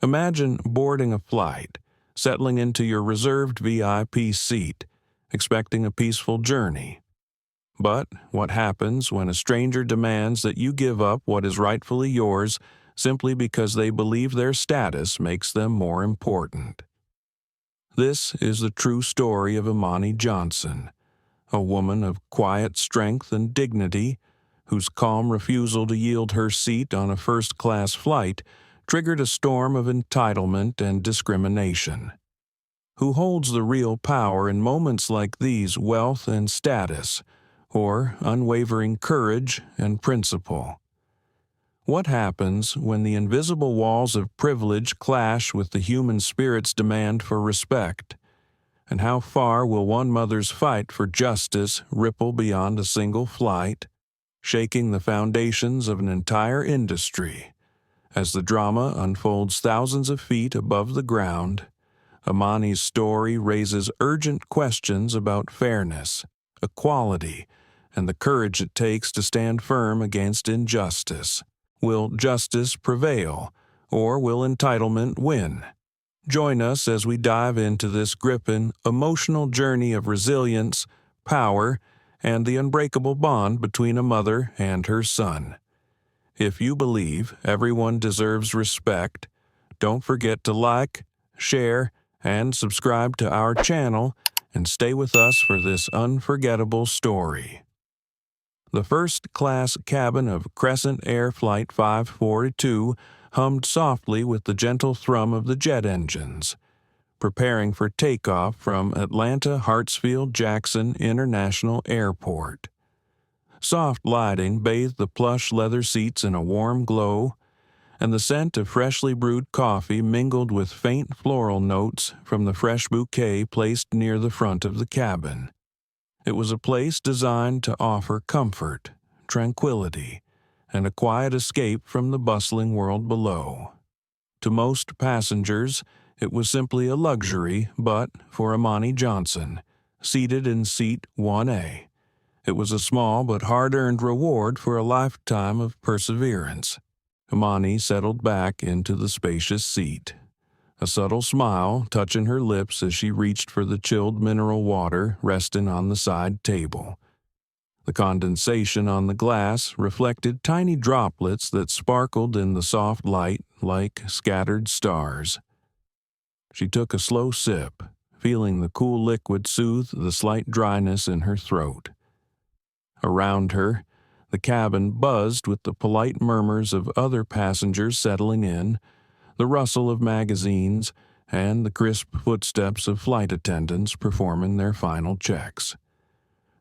Imagine boarding a flight, settling into your reserved VIP seat, expecting a peaceful journey. But what happens when a stranger demands that you give up what is rightfully yours simply because they believe their status makes them more important? This is the true story of Imani Johnson, a woman of quiet strength and dignity whose calm refusal to yield her seat on a first-class flight triggered a storm of entitlement and discrimination. Who holds the real power in moments like these: wealth and status, or unwavering courage and principle? What happens when the invisible walls of privilege clash with the human spirit's demand for respect? And how far will one mother's fight for justice ripple beyond a single flight, shaking the foundations of an entire industry? As the drama unfolds thousands of feet above the ground, Imani's story raises urgent questions about fairness, equality, and the courage it takes to stand firm against injustice. Will justice prevail, or will entitlement win? Join us as we dive into this gripping, emotional journey of resilience, power, and the unbreakable bond between a mother and her son. If you believe everyone deserves respect, don't forget to like, share, and subscribe to our channel and stay with us for this unforgettable story. The first-class cabin of Crescent Air Flight 542 hummed softly with the gentle thrum of the jet engines, preparing for takeoff from Atlanta Hartsfield-Jackson International Airport. Soft lighting bathed the plush leather seats in a warm glow, and the scent of freshly brewed coffee mingled with faint floral notes from the fresh bouquet placed near the front of the cabin. It was a place designed to offer comfort, tranquility, and a quiet escape from the bustling world below. To most passengers, it was simply a luxury, but for Imani Johnson, seated in seat 1A, it was a small but hard-earned reward for a lifetime of perseverance. Imani settled back into the spacious seat, a subtle smile touching her lips as she reached for the chilled mineral water resting on the side table. The condensation on the glass reflected tiny droplets that sparkled in the soft light like scattered stars. She took a slow sip, feeling the cool liquid soothe the slight dryness in her throat. Around her, the cabin buzzed with the polite murmurs of other passengers settling in, the rustle of magazines, and the crisp footsteps of flight attendants performing their final checks.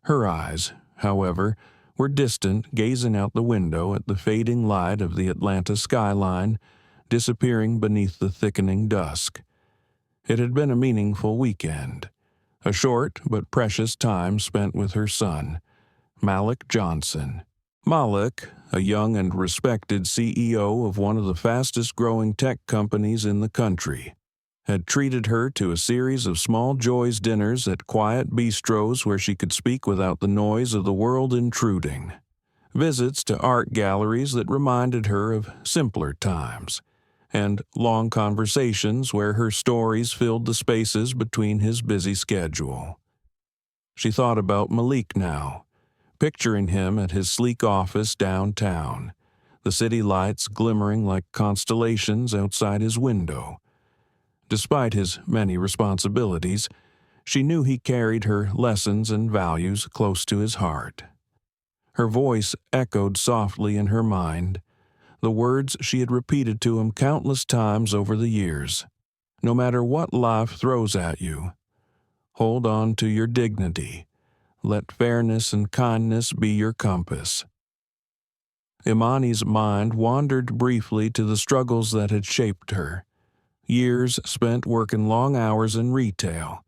Her eyes, however, were distant, gazing out the window at the fading light of the Atlanta skyline, disappearing beneath the thickening dusk. It had been a meaningful weekend, a short but precious time spent with her son, Malik Johnson. Malik, a young and respected CEO of one of the fastest-growing tech companies in the country, had treated her to a series of small joys dinners at quiet bistros where she could speak without the noise of the world intruding, visits to art galleries that reminded her of simpler times, and long conversations where her stories filled the spaces between his busy schedule. She thought about Malik now, picturing him at his sleek office downtown, the city lights glimmering like constellations outside his window. Despite his many responsibilities, she knew he carried her lessons and values close to his heart. Her voice echoed softly in her mind, the words she had repeated to him countless times over the years. No matter what life throws at you, hold on to your dignity. Let fairness and kindness be your compass. Imani's mind wandered briefly to the struggles that had shaped her. Years spent working long hours in retail,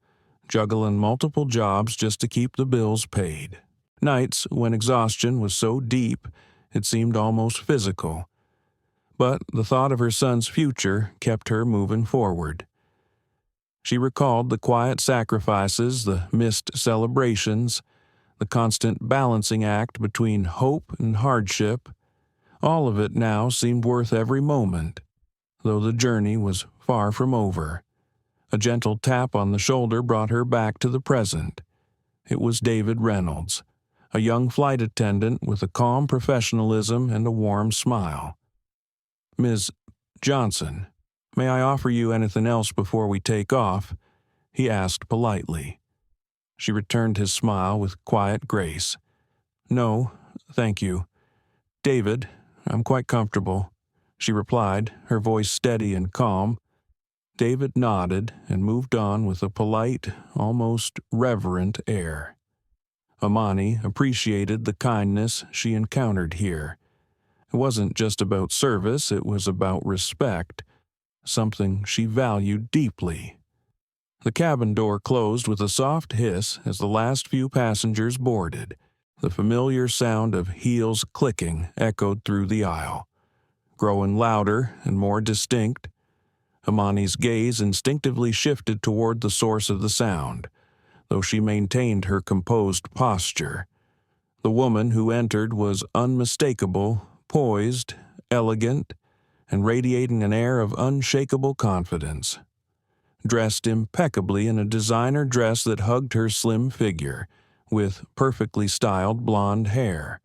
juggling multiple jobs just to keep the bills paid. Nights when exhaustion was so deep it seemed almost physical. But the thought of her son's future kept her moving forward. She recalled the quiet sacrifices, the missed celebrations, the constant balancing act between hope and hardship. All of it now seemed worth every moment. though the journey was far from over. A gentle tap on the shoulder brought her back to the present. It was David Reynolds, a young flight attendant with a calm professionalism and a warm smile. "Ms. Johnson, may I offer you anything else before we take off?" he asked politely. She returned his smile with quiet grace. "No, thank you. David, I'm quite comfortable," she replied, her voice steady and calm. David nodded and moved on with a polite, almost reverent air. Imani appreciated the kindness she encountered here. It wasn't just about service, it was about respect, something she valued deeply. The cabin door closed with a soft hiss as the last few passengers boarded. The familiar sound of heels clicking echoed through the aisle. Growing louder and more distinct, Imani's gaze instinctively shifted toward the source of the sound, though she maintained her composed posture. The woman who entered was unmistakable, poised, elegant, and radiating an air of unshakable confidence. Dressed impeccably in a designer dress that hugged her slim figure, with perfectly styled blonde hair,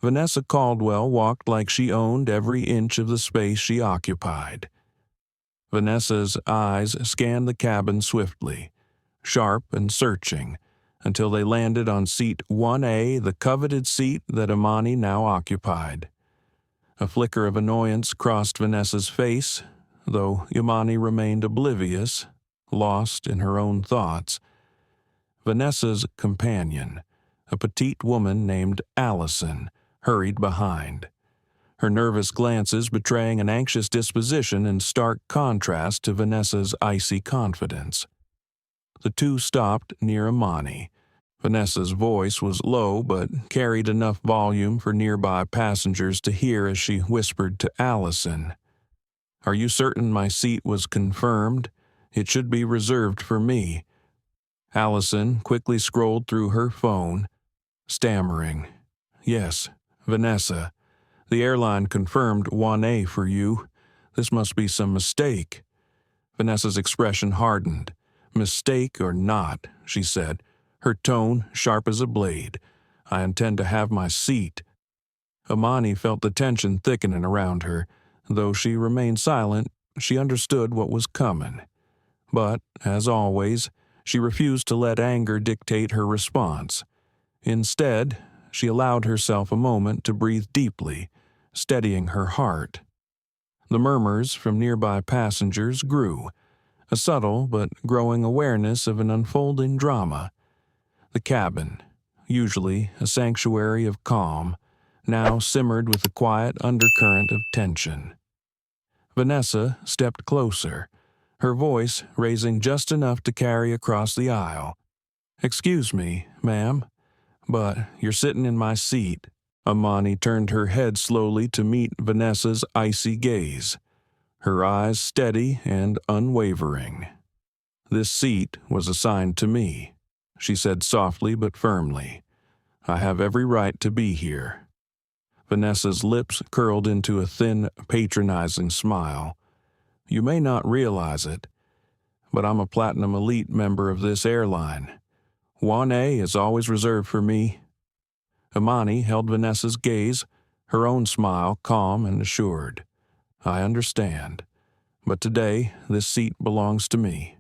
Vanessa Caldwell walked like she owned every inch of the space she occupied. Vanessa's eyes scanned the cabin swiftly, sharp and searching, until they landed on seat 1A, the coveted seat that Imani now occupied. A flicker of annoyance crossed Vanessa's face, though Imani remained oblivious, lost in her own thoughts. Vanessa's companion, a petite woman named Allison, hurried behind, her nervous glances betraying an anxious disposition in stark contrast to Vanessa's icy confidence. The two stopped near Imani. Vanessa's voice was low but carried enough volume for nearby passengers to hear as she whispered to Allison, "Are you certain my seat was confirmed? It should be reserved for me." Allison quickly scrolled through her phone, stammering, "Yes, Vanessa. The airline confirmed 1A for you. This must be some mistake." Vanessa's expression hardened. "Mistake or not," she said, her tone sharp as a blade, "I intend to have my seat." Imani felt the tension thickening around her. Though she remained silent, she understood what was coming. But, as always, she refused to let anger dictate her response. Instead, she allowed herself a moment to breathe deeply, steadying her heart. The murmurs from nearby passengers grew, a subtle but growing awareness of an unfolding drama. The cabin, usually a sanctuary of calm, now simmered with a quiet undercurrent of tension. Vanessa stepped closer, her voice raising just enough to carry across the aisle. "Excuse me, ma'am, but you're sitting in my seat." Imani turned her head slowly to meet Vanessa's icy gaze, her eyes steady and unwavering. "This seat was assigned to me," she said softly but firmly. "I have every right to be here." Vanessa's lips curled into a thin, patronizing smile. "You may not realize it, but I'm a Platinum Elite member of this airline. 1A is always reserved for me." Imani held Vanessa's gaze, her own smile calm and assured. "I understand, but today this seat belongs to me."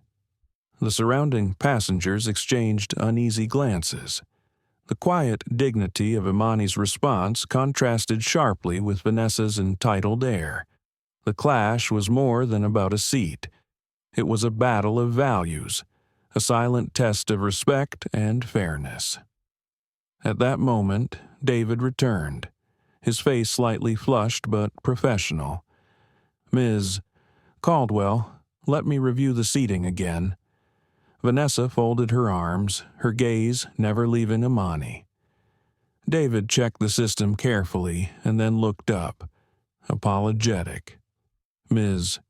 The surrounding passengers exchanged uneasy glances. The quiet dignity of Imani's response contrasted sharply with Vanessa's entitled air. The clash was more than about a seat. It was a battle of values, a silent test of respect and fairness. At that moment, David returned, his face slightly flushed but professional. "Ms. Caldwell, let me review the seating again." Vanessa folded her arms, her gaze never leaving Imani. David checked the system carefully and then looked up, apologetic. "Ms.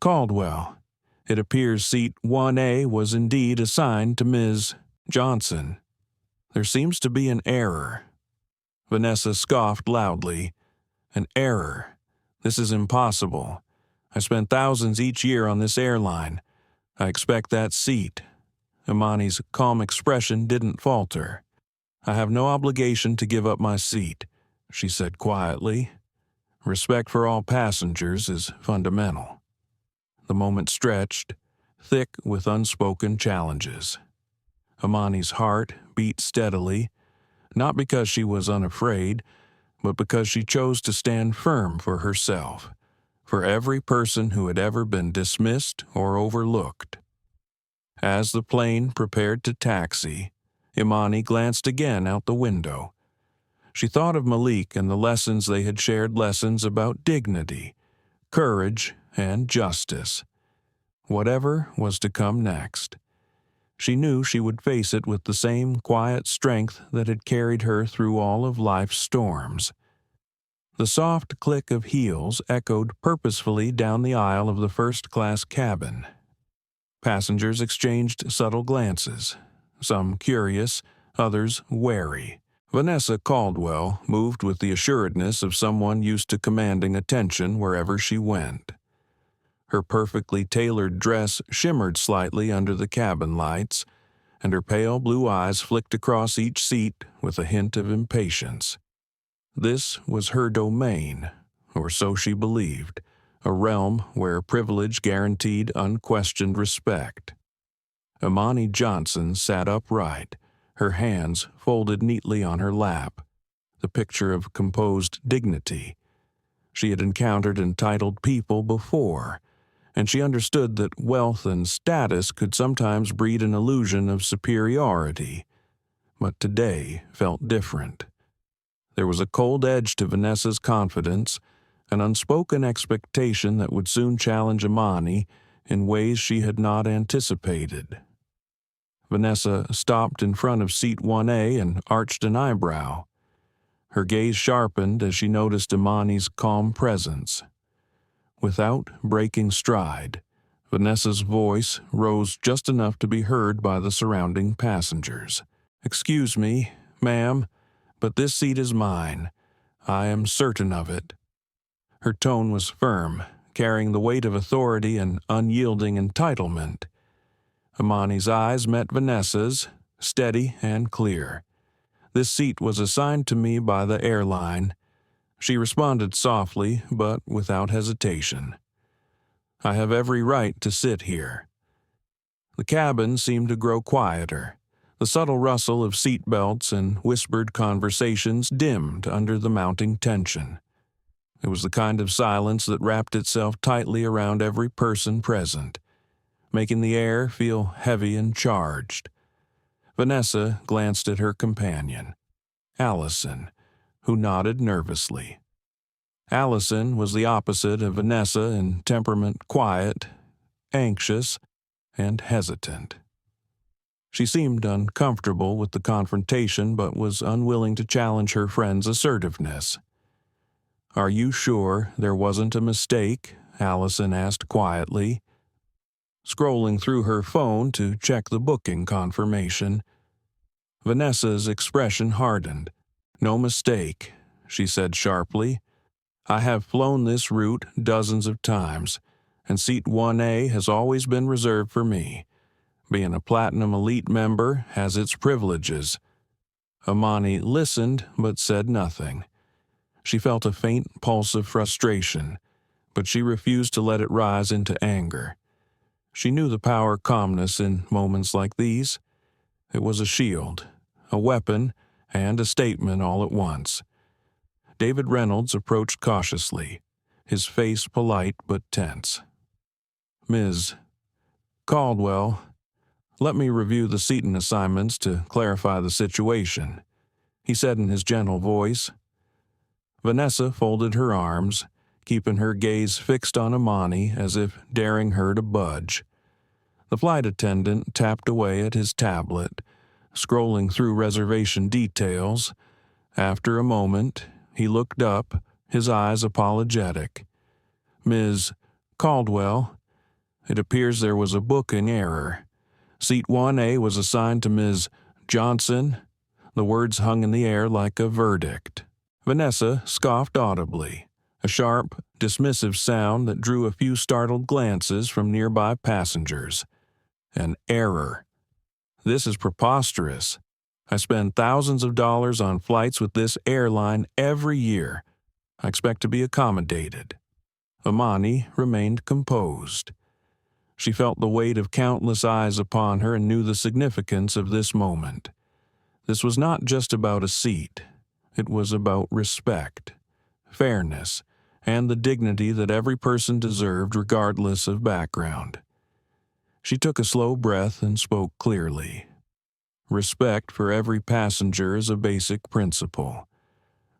Caldwell, it appears seat 1A was indeed assigned to Ms. Johnson. There seems to be an error." Vanessa scoffed loudly. "An error? This is impossible. I spend thousands each year on this airline. I expect that seat." Imani's calm expression didn't falter. "I have no obligation to give up my seat," she said quietly. "Respect for all passengers is fundamental." The moment stretched, thick with unspoken challenges. Imani's heart beat steadily, not because she was unafraid, but because she chose to stand firm for herself, for every person who had ever been dismissed or overlooked. As the plane prepared to taxi, Imani glanced again out the window. She thought of Malik and the lessons they had shared, lessons about dignity, courage, and justice. Whatever was to come next, she knew she would face it with the same quiet strength that had carried her through all of life's storms. The soft click of heels echoed purposefully down the aisle of the first-class cabin. Passengers exchanged subtle glances, some curious, others wary. Vanessa Caldwell moved with the assuredness of someone used to commanding attention wherever she went. Her perfectly tailored dress shimmered slightly under the cabin lights, and her pale blue eyes flicked across each seat with a hint of impatience. This was her domain, or so she believed, a realm where privilege guaranteed unquestioned respect. Imani Johnson sat upright, her hands folded neatly on her lap, the picture of composed dignity. She had encountered entitled people before, and she understood that wealth and status could sometimes breed an illusion of superiority, but today felt different. There was a cold edge to Vanessa's confidence, an unspoken expectation that would soon challenge Imani in ways she had not anticipated. Vanessa stopped in front of seat 1A and arched an eyebrow. Her gaze sharpened as she noticed Imani's calm presence. Without breaking stride, Vanessa's voice rose just enough to be heard by the surrounding passengers. "Excuse me, ma'am, but this seat is mine. I am certain of it." Her tone was firm, carrying the weight of authority and unyielding entitlement. Imani's eyes met Vanessa's, steady and clear. "This seat was assigned to me by the airline." She responded softly, but without hesitation. "I have every right to sit here." The cabin seemed to grow quieter. The subtle rustle of seat belts and whispered conversations dimmed under the mounting tension. It was the kind of silence that wrapped itself tightly around every person present, making the air feel heavy and charged. Vanessa glanced at her companion, Allison, who nodded nervously. Allison was the opposite of Vanessa in temperament, quiet, anxious, and hesitant. She seemed uncomfortable with the confrontation but was unwilling to challenge her friend's assertiveness. "Are you sure there wasn't a mistake?" Allison asked quietly, scrolling through her phone to check the booking confirmation. Vanessa's expression hardened. "No mistake," she said sharply. "I have flown this route dozens of times, and seat 1A has always been reserved for me. Being a Platinum Elite member has its privileges." Imani listened but said nothing. She felt a faint pulse of frustration, but she refused to let it rise into anger. She knew the power of calmness in moments like these. It was a shield, a weapon, and a statement all at once. David Reynolds approached cautiously, his face polite but tense. "Ms. Caldwell, let me review the seating assignments to clarify the situation," he said in his gentle voice. Vanessa folded her arms, keeping her gaze fixed on Imani as if daring her to budge. The flight attendant tapped away at his tablet, scrolling through reservation details. After a moment, he looked up, his eyes apologetic. "Ms. Caldwell, it appears there was a booking error. Seat 1A was assigned to Ms. Johnson." The words hung in the air like a verdict. Vanessa scoffed audibly, a sharp, dismissive sound that drew a few startled glances from nearby passengers. An error. This is preposterous. I spend thousands of dollars on flights with this airline every year. I expect to be accommodated. Imani remained composed. She felt the weight of countless eyes upon her and knew the significance of this moment. This was not just about a seat. It was about respect, fairness, and the dignity that every person deserved regardless of background. She took a slow breath and spoke clearly. Respect for every passenger is a basic principle.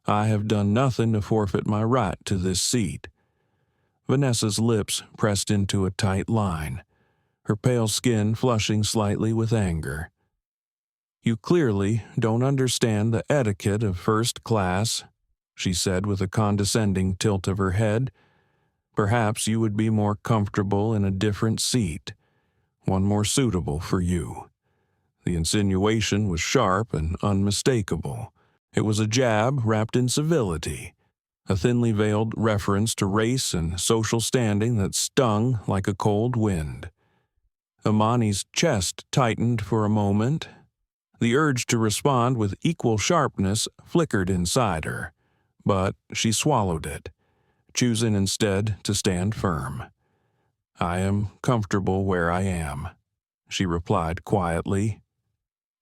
I have done nothing to forfeit my right to this seat. Vanessa's lips pressed into a tight line, her pale skin flushing slightly with anger. You clearly don't understand the etiquette of first class, she said with a condescending tilt of her head. Perhaps you would be more comfortable in a different seat, one more suitable for you. The insinuation was sharp and unmistakable. It was a jab wrapped in civility, a thinly veiled reference to race and social standing that stung like a cold wind. Imani's chest tightened for a moment. The urge to respond with equal sharpness flickered inside her, but she swallowed it, choosing instead to stand firm. I am comfortable where I am, she replied quietly.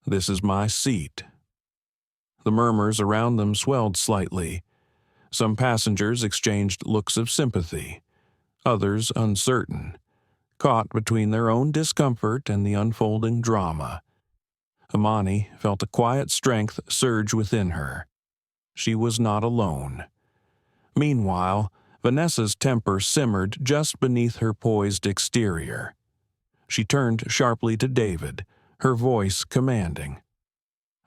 This is my seat. The murmurs around them swelled slightly. Some passengers exchanged looks of sympathy, others uncertain, caught between their own discomfort and the unfolding drama. Imani felt a quiet strength surge within her. She was not alone. Meanwhile, Vanessa's temper simmered just beneath her poised exterior. She turned sharply to David, her voice commanding.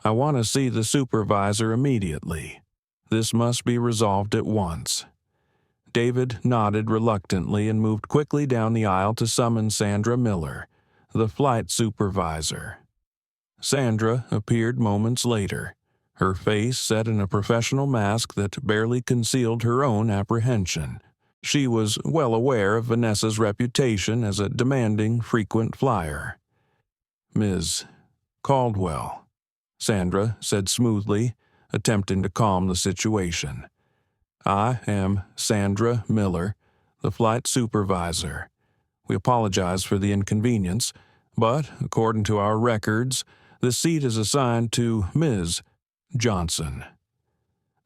I want to see the supervisor immediately. This must be resolved at once. David nodded reluctantly and moved quickly down the aisle to summon Sandra Miller, the flight supervisor. Sandra appeared moments later, her face set in a professional mask that barely concealed her own apprehension. She was well aware of Vanessa's reputation as a demanding, frequent flyer. Ms. Caldwell, Sandra said smoothly, attempting to calm the situation. I am Sandra Miller, the flight supervisor. We apologize for the inconvenience, but according to our records, the seat is assigned to Ms. Johnson.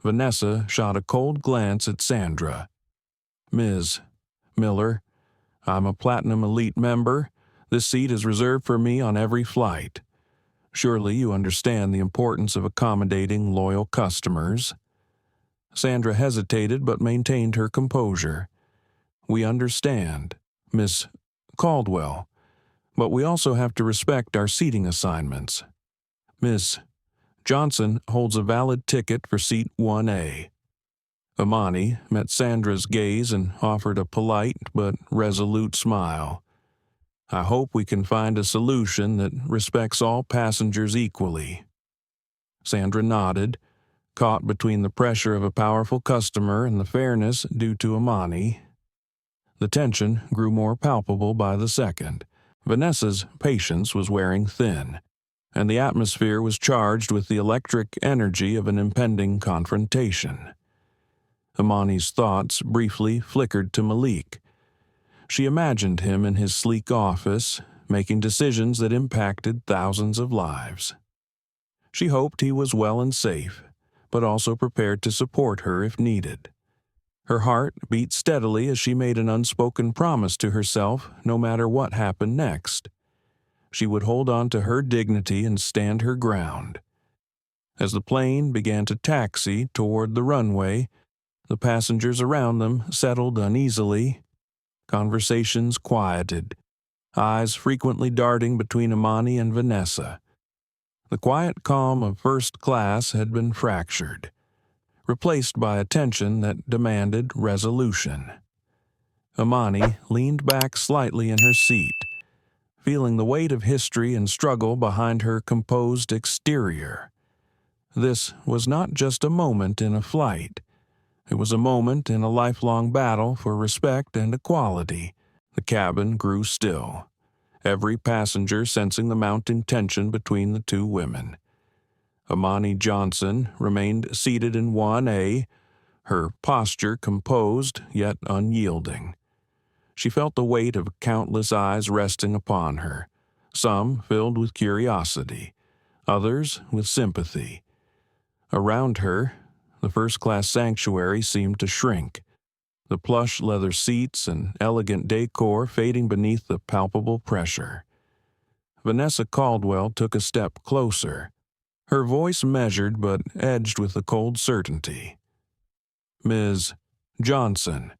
Vanessa shot a cold glance at Sandra. Ms. Miller, I'm a Platinum Elite member. This seat is reserved for me on every flight. Surely you understand the importance of accommodating loyal customers. Sandra hesitated but maintained her composure. We understand, Miss Caldwell, but we also have to respect our seating assignments. Miss Johnson holds a valid ticket for seat 1A. Imani met Sandra's gaze and offered a polite but resolute smile. I hope we can find a solution that respects all passengers equally. Sandra nodded, caught between the pressure of a powerful customer and the fairness due to Imani. The tension grew more palpable by the second. Vanessa's patience was wearing thin, and the atmosphere was charged with the electric energy of an impending confrontation. Imani's thoughts briefly flickered to Malik. She imagined him in his sleek office, making decisions that impacted thousands of lives. She hoped he was well and safe, but also prepared to support her if needed. Her heart beat steadily as she made an unspoken promise to herself no matter what happened next. She would hold on to her dignity and stand her ground. As the plane began to taxi toward the runway, the passengers around them settled uneasily. Conversations quieted, eyes frequently darting between Imani and Vanessa. The quiet calm of first class had been fractured, replaced by a tension that demanded resolution. Imani leaned back slightly in her seat, feeling the weight of history and struggle behind her composed exterior. This was not just a moment in a flight. It was a moment in a lifelong battle for respect and equality. The cabin grew still, every passenger sensing the mounting tension between the two women. Imani Johnson remained seated in 1A, her posture composed yet unyielding. She felt the weight of countless eyes resting upon her, some filled with curiosity, others with sympathy. Around her, the first-class sanctuary seemed to shrink, the plush leather seats and elegant decor fading beneath the palpable pressure. Vanessa Caldwell took a step closer, her voice measured but edged with a cold certainty. "Ms. Johnson,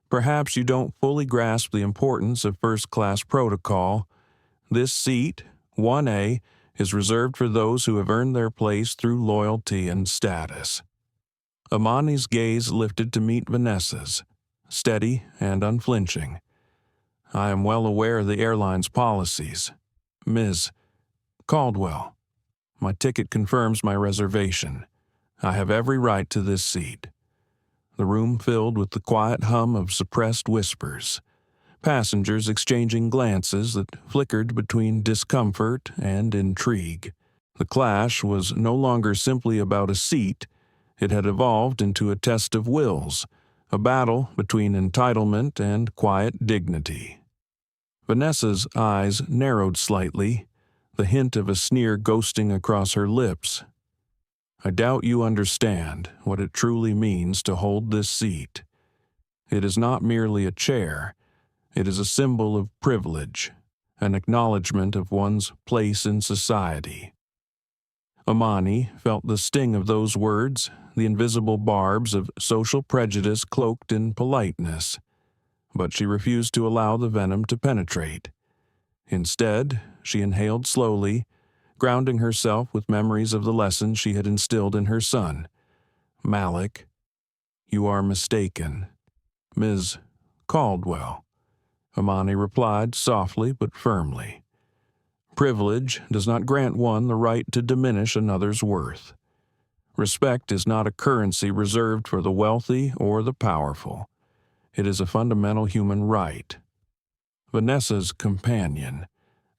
perhaps you don't fully grasp the importance of first-class protocol. This seat, 1A, is reserved for those who have earned their place through loyalty and status." Imani's gaze lifted to meet Vanessa's, steady and unflinching. "I am well aware of the airline's policies. Ms. Caldwell, my ticket confirms my reservation. I have every right to this seat." The room filled with the quiet hum of suppressed whispers, passengers exchanging glances that flickered between discomfort and intrigue. The clash was no longer simply about a seat. It had evolved into a test of wills, a battle between entitlement and quiet dignity. Vanessa's eyes narrowed slightly, the hint of a sneer ghosting across her lips. "I doubt you understand what it truly means to hold this seat. It is not merely a chair. It is a symbol of privilege, an acknowledgement of one's place in society." Imani felt the sting of those words, the invisible barbs of social prejudice cloaked in politeness, but she refused to allow the venom to penetrate. Instead, she inhaled slowly, grounding herself with memories of the lessons she had instilled in her son. "Malik, you are mistaken. Ms. Caldwell," Imani replied softly but firmly. "Privilege does not grant one the right to diminish another's worth. Respect is not a currency reserved for the wealthy or the powerful. It is a fundamental human right." Vanessa's companion,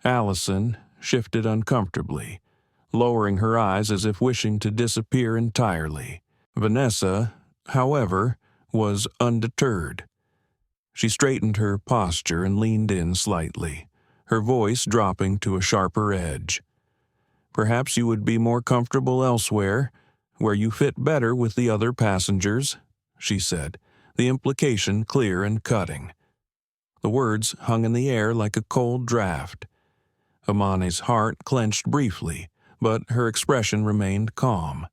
Allison, shifted uncomfortably, lowering her eyes as if wishing to disappear entirely. Vanessa, however, was undeterred. She straightened her posture and leaned in slightly, her voice dropping to a sharper edge. "Perhaps you would be more comfortable elsewhere, where you fit better with the other passengers," she said, the implication clear and cutting. The words hung in the air like a cold draft. Imani's heart clenched briefly, but her expression remained calm.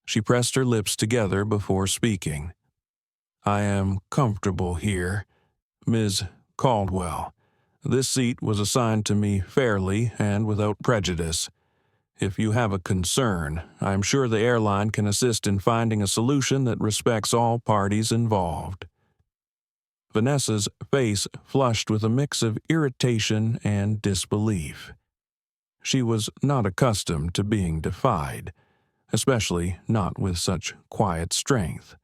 She pressed her lips together before speaking. "I am comfortable here, Ms. Caldwell. This seat was assigned to me fairly and without prejudice. If you have a concern, I am sure the airline can assist in finding a solution that respects all parties involved." Vanessa's face flushed with a mix of irritation and disbelief. She was not accustomed to being defied, especially not with such quiet strength.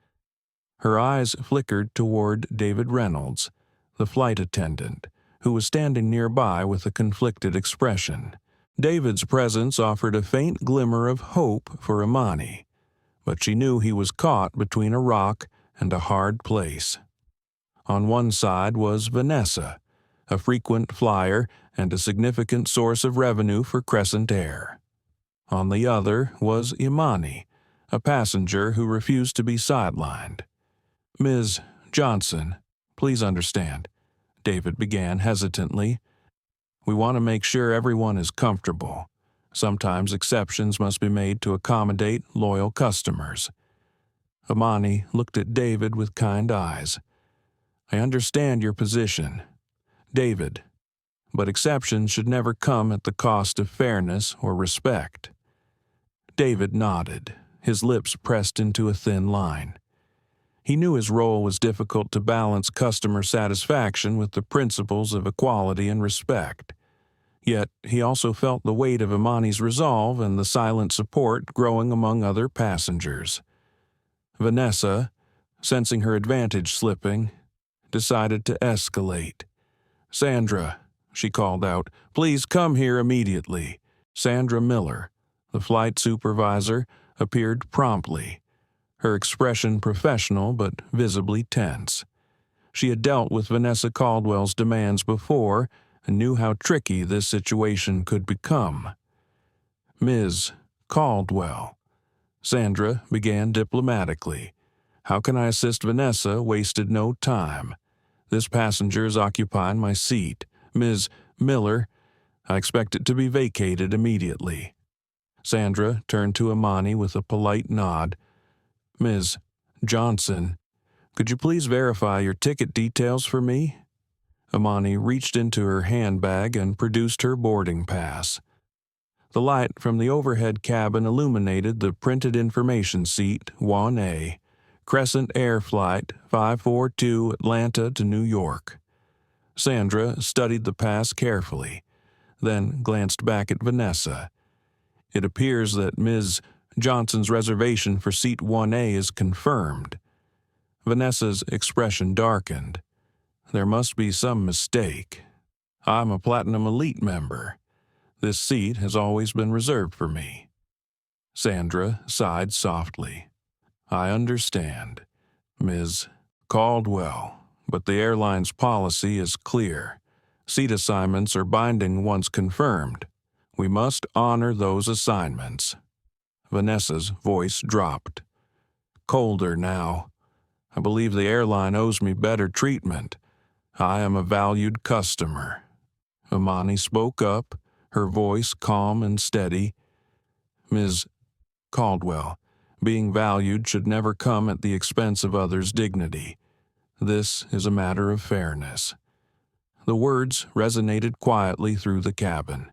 Her eyes flickered toward David Reynolds, the flight attendant, who was standing nearby with a conflicted expression. David's presence offered a faint glimmer of hope for Imani, but she knew he was caught between a rock and a hard place. On one side was Vanessa, a frequent flyer and a significant source of revenue for Crescent Air. On the other was Imani, a passenger who refused to be sidelined. "Ms. Johnson, please understand," David began hesitantly. "We want to make sure everyone is comfortable. Sometimes exceptions must be made to accommodate loyal customers." Imani looked at David with kind eyes. "I understand your position, David, but exceptions should never come at the cost of fairness or respect." David nodded, his lips pressed into a thin line. He knew his role was difficult to balance customer satisfaction with the principles of equality and respect. Yet he also felt the weight of Imani's resolve and the silent support growing among other passengers. Vanessa, sensing her advantage slipping, decided to escalate. "Sandra," she called out, "please come here immediately." Sandra Miller, the flight supervisor, appeared promptly, her expression professional but visibly tense. She had dealt with Vanessa Caldwell's demands before and knew how tricky this situation could become. "Ms. Caldwell," Sandra began diplomatically. "How can I assist Vanessa? Wasted no time. This passenger is occupying my seat. Ms. Miller, I expect it to be vacated immediately." Sandra turned to Imani with a polite nod. "Ms. Johnson, could you please verify your ticket details for me?" Imani reached into her handbag and produced her boarding pass. The light from the overhead cabin illuminated the printed information seat 1A, Crescent Air Flight 542 Atlanta to New York. Sandra studied the pass carefully, then glanced back at Vanessa. "It appears that Ms. Johnson's reservation for seat 1A is confirmed." Vanessa's expression darkened. "There must be some mistake. I'm a Platinum Elite member. This seat has always been reserved for me." Sandra sighed softly. "I understand, Ms. Caldwell, but the airline's policy is clear. Seat assignments are binding once confirmed. We must honor those assignments." Vanessa's voice dropped. "Colder now. I believe the airline owes me better treatment. I am a valued customer." Imani spoke up, her voice calm and steady. "Ms. Caldwell, being valued should never come at the expense of others' dignity. This is a matter of fairness." The words resonated quietly through the cabin.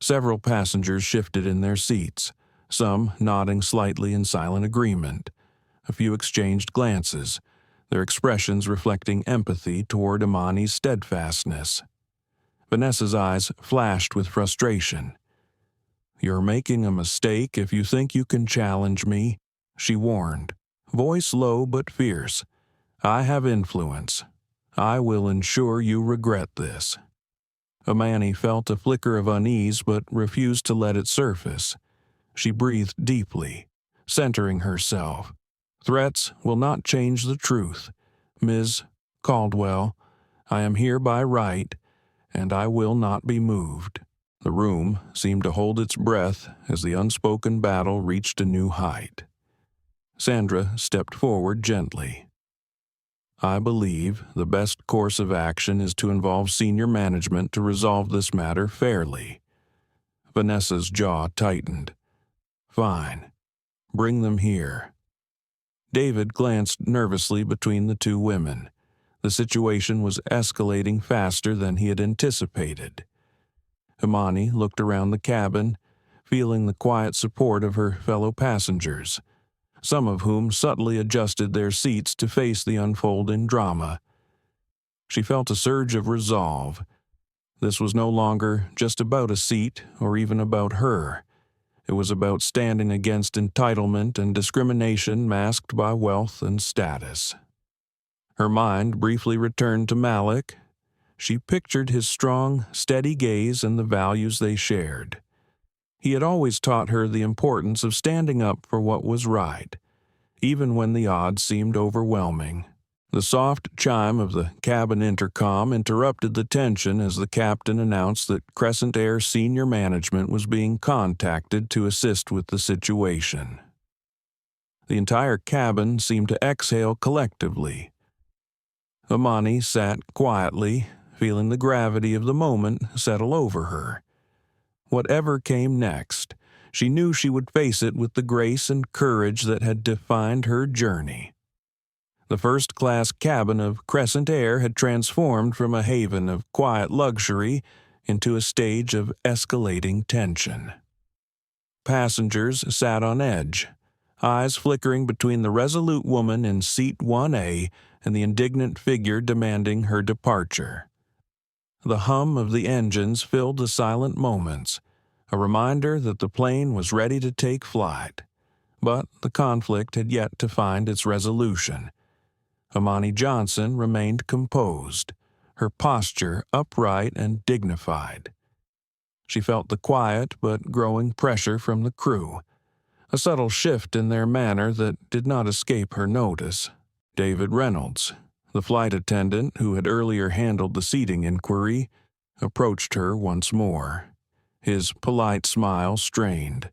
Several passengers shifted in their seats, some nodding slightly in silent agreement. A few exchanged glances, their expressions reflecting empathy toward Imani's steadfastness. Vanessa's eyes flashed with frustration. "You're making a mistake if you think you can challenge me," she warned, voice low but fierce. "I have influence. I will ensure you regret this." Imani felt a flicker of unease but refused to let it surface. She breathed deeply, centering herself. "Threats will not change the truth. Ms. Caldwell, I am here by right, and I will not be moved." The room seemed to hold its breath as the unspoken battle reached a new height. Sandra stepped forward gently. "I believe the best course of action is to involve senior management to resolve this matter fairly." Vanessa's jaw tightened. "Fine. Bring them here." David glanced nervously between the two women. The situation was escalating faster than he had anticipated. Imani looked around the cabin, feeling the quiet support of her fellow passengers, some of whom subtly adjusted their seats to face the unfolding drama. She felt a surge of resolve. This was no longer just about a seat or even about her. It was about standing against entitlement and discrimination masked by wealth and status. Her mind briefly returned to Malik. She pictured his strong, steady gaze and the values they shared. He had always taught her the importance of standing up for what was right, even when the odds seemed overwhelming. The soft chime of the cabin intercom interrupted the tension as the captain announced that Crescent Air senior management was being contacted to assist with the situation. The entire cabin seemed to exhale collectively. Imani sat quietly, feeling the gravity of the moment settle over her. Whatever came next, she knew she would face it with the grace and courage that had defined her journey. The first-class cabin of Crescent Air had transformed from a haven of quiet luxury into a stage of escalating tension. Passengers sat on edge, eyes flickering between the resolute woman in seat 1A and the indignant figure demanding her departure. The hum of the engines filled the silent moments, a reminder that the plane was ready to take flight. But the conflict had yet to find its resolution. Imani Johnson remained composed, her posture upright and dignified. She felt the quiet but growing pressure from the crew, a subtle shift in their manner that did not escape her notice. David Reynolds, the flight attendant who had earlier handled the seating inquiry, approached her once more, his polite smile strained.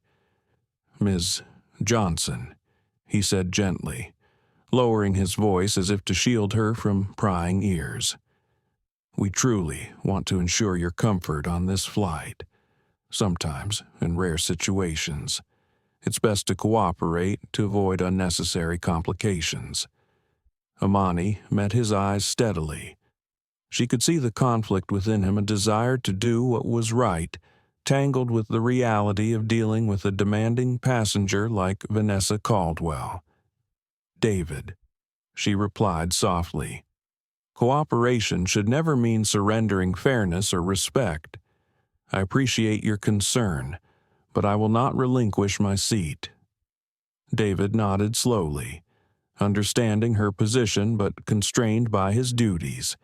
"Ms. Johnson," he said gently, lowering his voice as if to shield her from prying ears. "We truly want to ensure your comfort on this flight. Sometimes, in rare situations, it's best to cooperate to avoid unnecessary complications." Imani met his eyes steadily. She could see the conflict within him, a desire to do what was right, tangled with the reality of dealing with a demanding passenger like Vanessa Caldwell. "David," she replied softly, "cooperation should never mean surrendering fairness or respect. I appreciate your concern, but I will not relinquish my seat." David nodded slowly, understanding her position but constrained by his duties.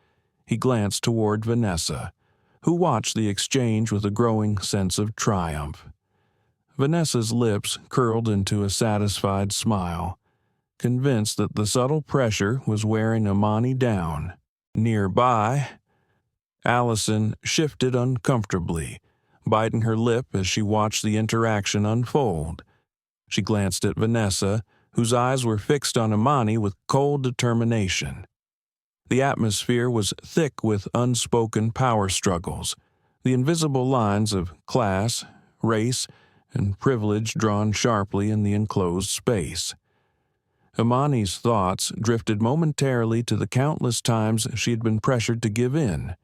He glanced toward Vanessa, who watched the exchange with a growing sense of triumph. Vanessa's lips curled into a satisfied smile, convinced that the subtle pressure was wearing Imani down. Nearby, Allison shifted uncomfortably, biting her lip as she watched the interaction unfold. She glanced at Vanessa, whose eyes were fixed on Imani with cold determination. The atmosphere was thick with unspoken power struggles, the invisible lines of class, race, and privilege drawn sharply in the enclosed space. Imani's thoughts drifted momentarily to the countless times she had been pressured to give in,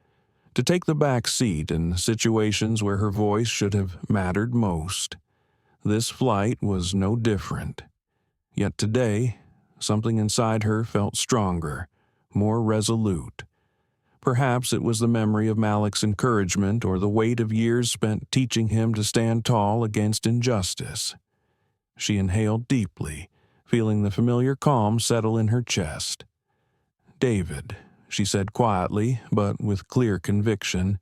to take the back seat in situations where her voice should have mattered most. This flight was no different. Yet today, something inside her felt stronger, more resolute. Perhaps it was the memory of Malik's encouragement or the weight of years spent teaching him to stand tall against injustice. She inhaled deeply, feeling the familiar calm settle in her chest. "David," she said quietly, but with clear conviction,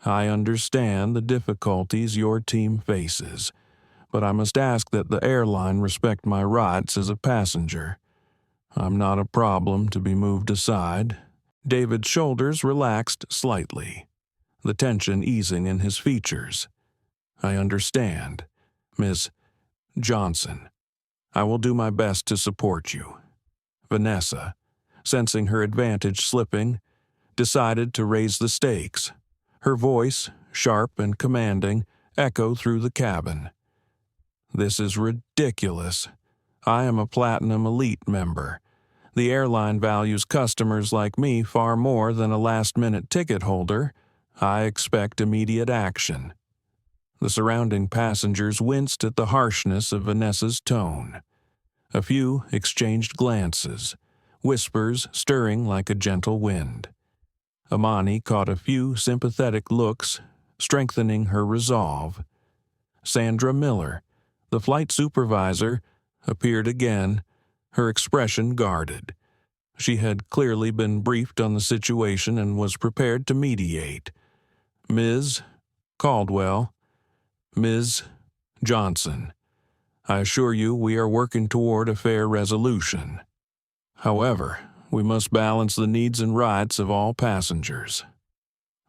"I understand the difficulties your team faces, but I must ask that the airline respect my rights as a passenger. I'm not a problem to be moved aside." David's shoulders relaxed slightly, the tension easing in his features. "I understand, Miss Johnson. I will do my best to support you." Vanessa, sensing her advantage slipping, decided to raise the stakes. Her voice, sharp and commanding, echoed through the cabin. "This is ridiculous. I am a Platinum Elite member. The airline values customers like me far more than a last-minute ticket holder. I expect immediate action." The surrounding passengers winced at the harshness of Vanessa's tone. A few exchanged glances, whispers stirring like a gentle wind. Imani caught a few sympathetic looks, strengthening her resolve. Sandra Miller, the flight supervisor, appeared again, her expression guarded. She had clearly been briefed on the situation and was prepared to mediate. "Ms. Caldwell, Ms. Johnson, I assure you we are working toward a fair resolution. However, we must balance the needs and rights of all passengers."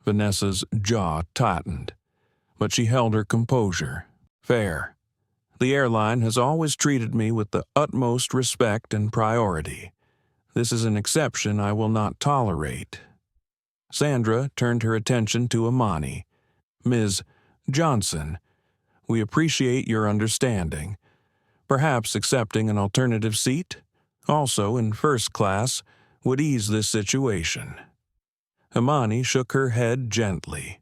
Vanessa's jaw tightened, but she held her composure. "Fair. The airline has always treated me with the utmost respect and priority. This is an exception I will not tolerate." Sandra turned her attention to Imani. "Ms. Johnson, we appreciate your understanding. Perhaps accepting an alternative seat, also in first class, would ease this situation." Imani shook her head gently.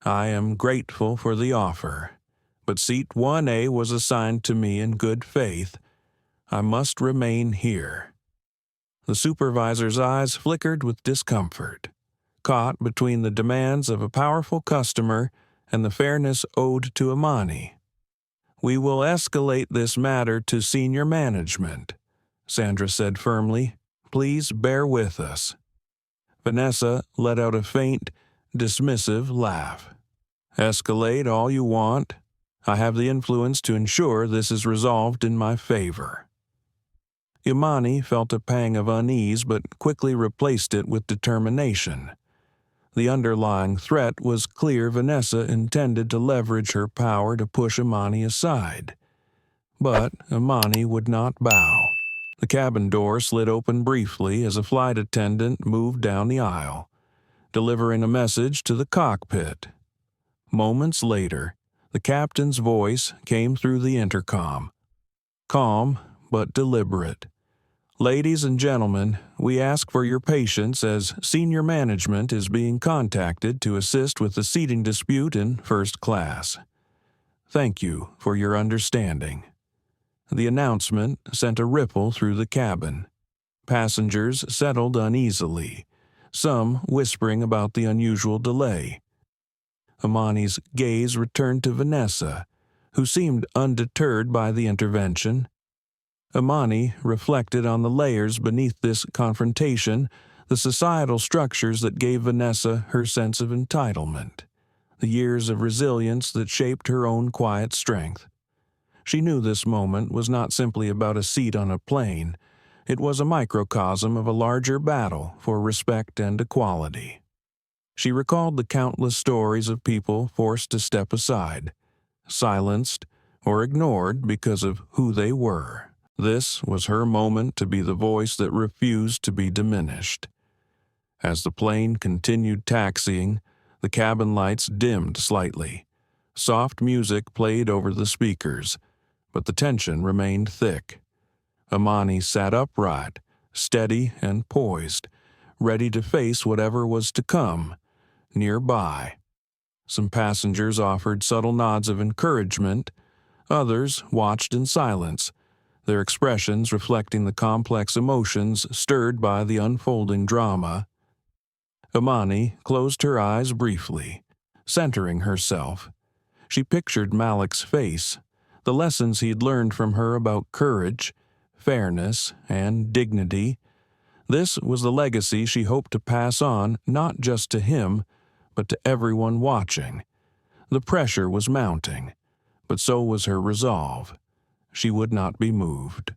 "I am grateful for the offer, but seat 1A was assigned to me in good faith. I must remain here." The supervisor's eyes flickered with discomfort, caught between the demands of a powerful customer and the fairness owed to Imani. "We will escalate this matter to senior management," Sandra said firmly. Please bear with us." Vanessa let out a faint, dismissive laugh. "Escalate all you want. I have the influence to ensure this is resolved in my favor." Imani felt a pang of unease but quickly replaced it with determination. The underlying threat was clear. Vanessa intended to leverage her power to push Imani aside. But Imani would not bow. The cabin door slid open briefly as a flight attendant moved down the aisle, delivering a message to the cockpit. Moments later, the captain's voice came through the intercom, calm but deliberate. "Ladies and gentlemen, we ask for your patience as senior management is being contacted to assist with the seating dispute in first class. Thank you for your understanding." The announcement sent a ripple through the cabin. Passengers settled uneasily, some whispering about the unusual delay. Imani's gaze returned to Vanessa, who seemed undeterred by the intervention. Imani reflected on the layers beneath this confrontation, the societal structures that gave Vanessa her sense of entitlement, the years of resilience that shaped her own quiet strength. She knew this moment was not simply about a seat on a plane. It was a microcosm of a larger battle for respect and equality. She recalled the countless stories of people forced to step aside, silenced, or ignored because of who they were. This was her moment to be the voice that refused to be diminished. As the plane continued taxiing, the cabin lights dimmed slightly. Soft music played over the speakers, but the tension remained thick. Imani sat upright, steady and poised, ready to face whatever was to come. Nearby, some passengers offered subtle nods of encouragement. Others watched in silence, their expressions reflecting the complex emotions stirred by the unfolding drama. Imani closed her eyes briefly, centering herself. She pictured Malik's face, the lessons he'd learned from her about courage, fairness, and dignity. This was the legacy she hoped to pass on not just to him, but to everyone watching. The pressure was mounting, but so was her resolve. She would not be moved.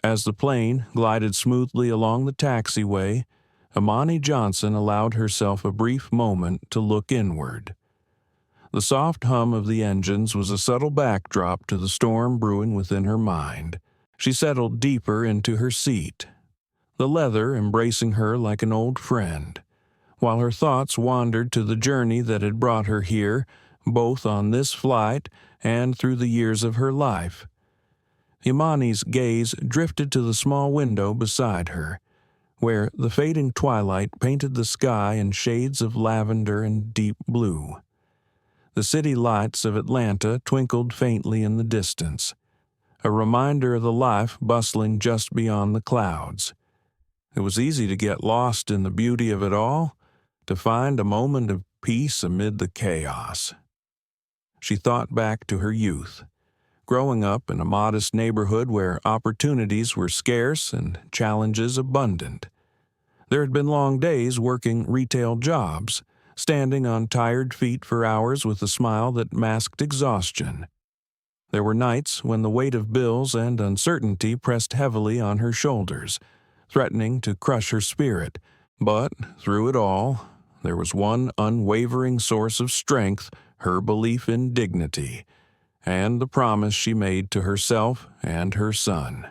As the plane glided smoothly along the taxiway, Imani Johnson allowed herself a brief moment to look inward. The soft hum of the engines was a subtle backdrop to the storm brewing within her mind. She settled deeper into her seat, the leather embracing her like an old friend, while her thoughts wandered to the journey that had brought her here, both on this flight and through the years of her life. Imani's gaze drifted to the small window beside her, where the fading twilight painted the sky in shades of lavender and deep blue. The city lights of Atlanta twinkled faintly in the distance, a reminder of the life bustling just beyond the clouds. It was easy to get lost in the beauty of it all, to find a moment of peace amid the chaos. She thought back to her youth, growing up in a modest neighborhood where opportunities were scarce and challenges abundant. There had been long days working retail jobs, standing on tired feet for hours with a smile that masked exhaustion. There were nights when the weight of bills and uncertainty pressed heavily on her shoulders, threatening to crush her spirit. But through it all, there was one unwavering source of strength: her belief in dignity, and the promise she made to herself and her son.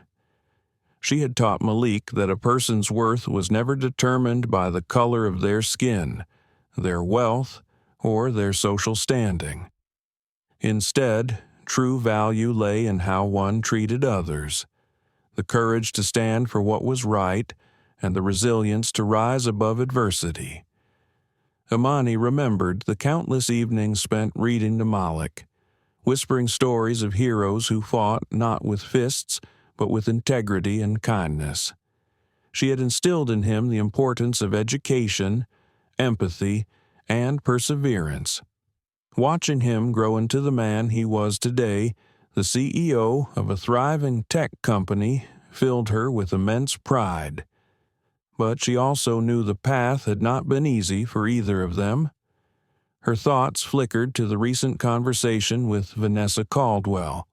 She had taught Malik that a person's worth was never determined by the color of their skin, their wealth, or their social standing. Instead, true value lay in how one treated others, the courage to stand for what was right, and the resilience to rise above adversity. Imani remembered the countless evenings spent reading to Malik, whispering stories of heroes who fought not with fists, but with integrity and kindness. She had instilled in him the importance of education, empathy, and perseverance. Watching him grow into the man he was today, the CEO of a thriving tech company, filled her with immense pride. but she also knew the path had not been easy for either of them. Her thoughts flickered to the recent conversation with Vanessa Caldwell.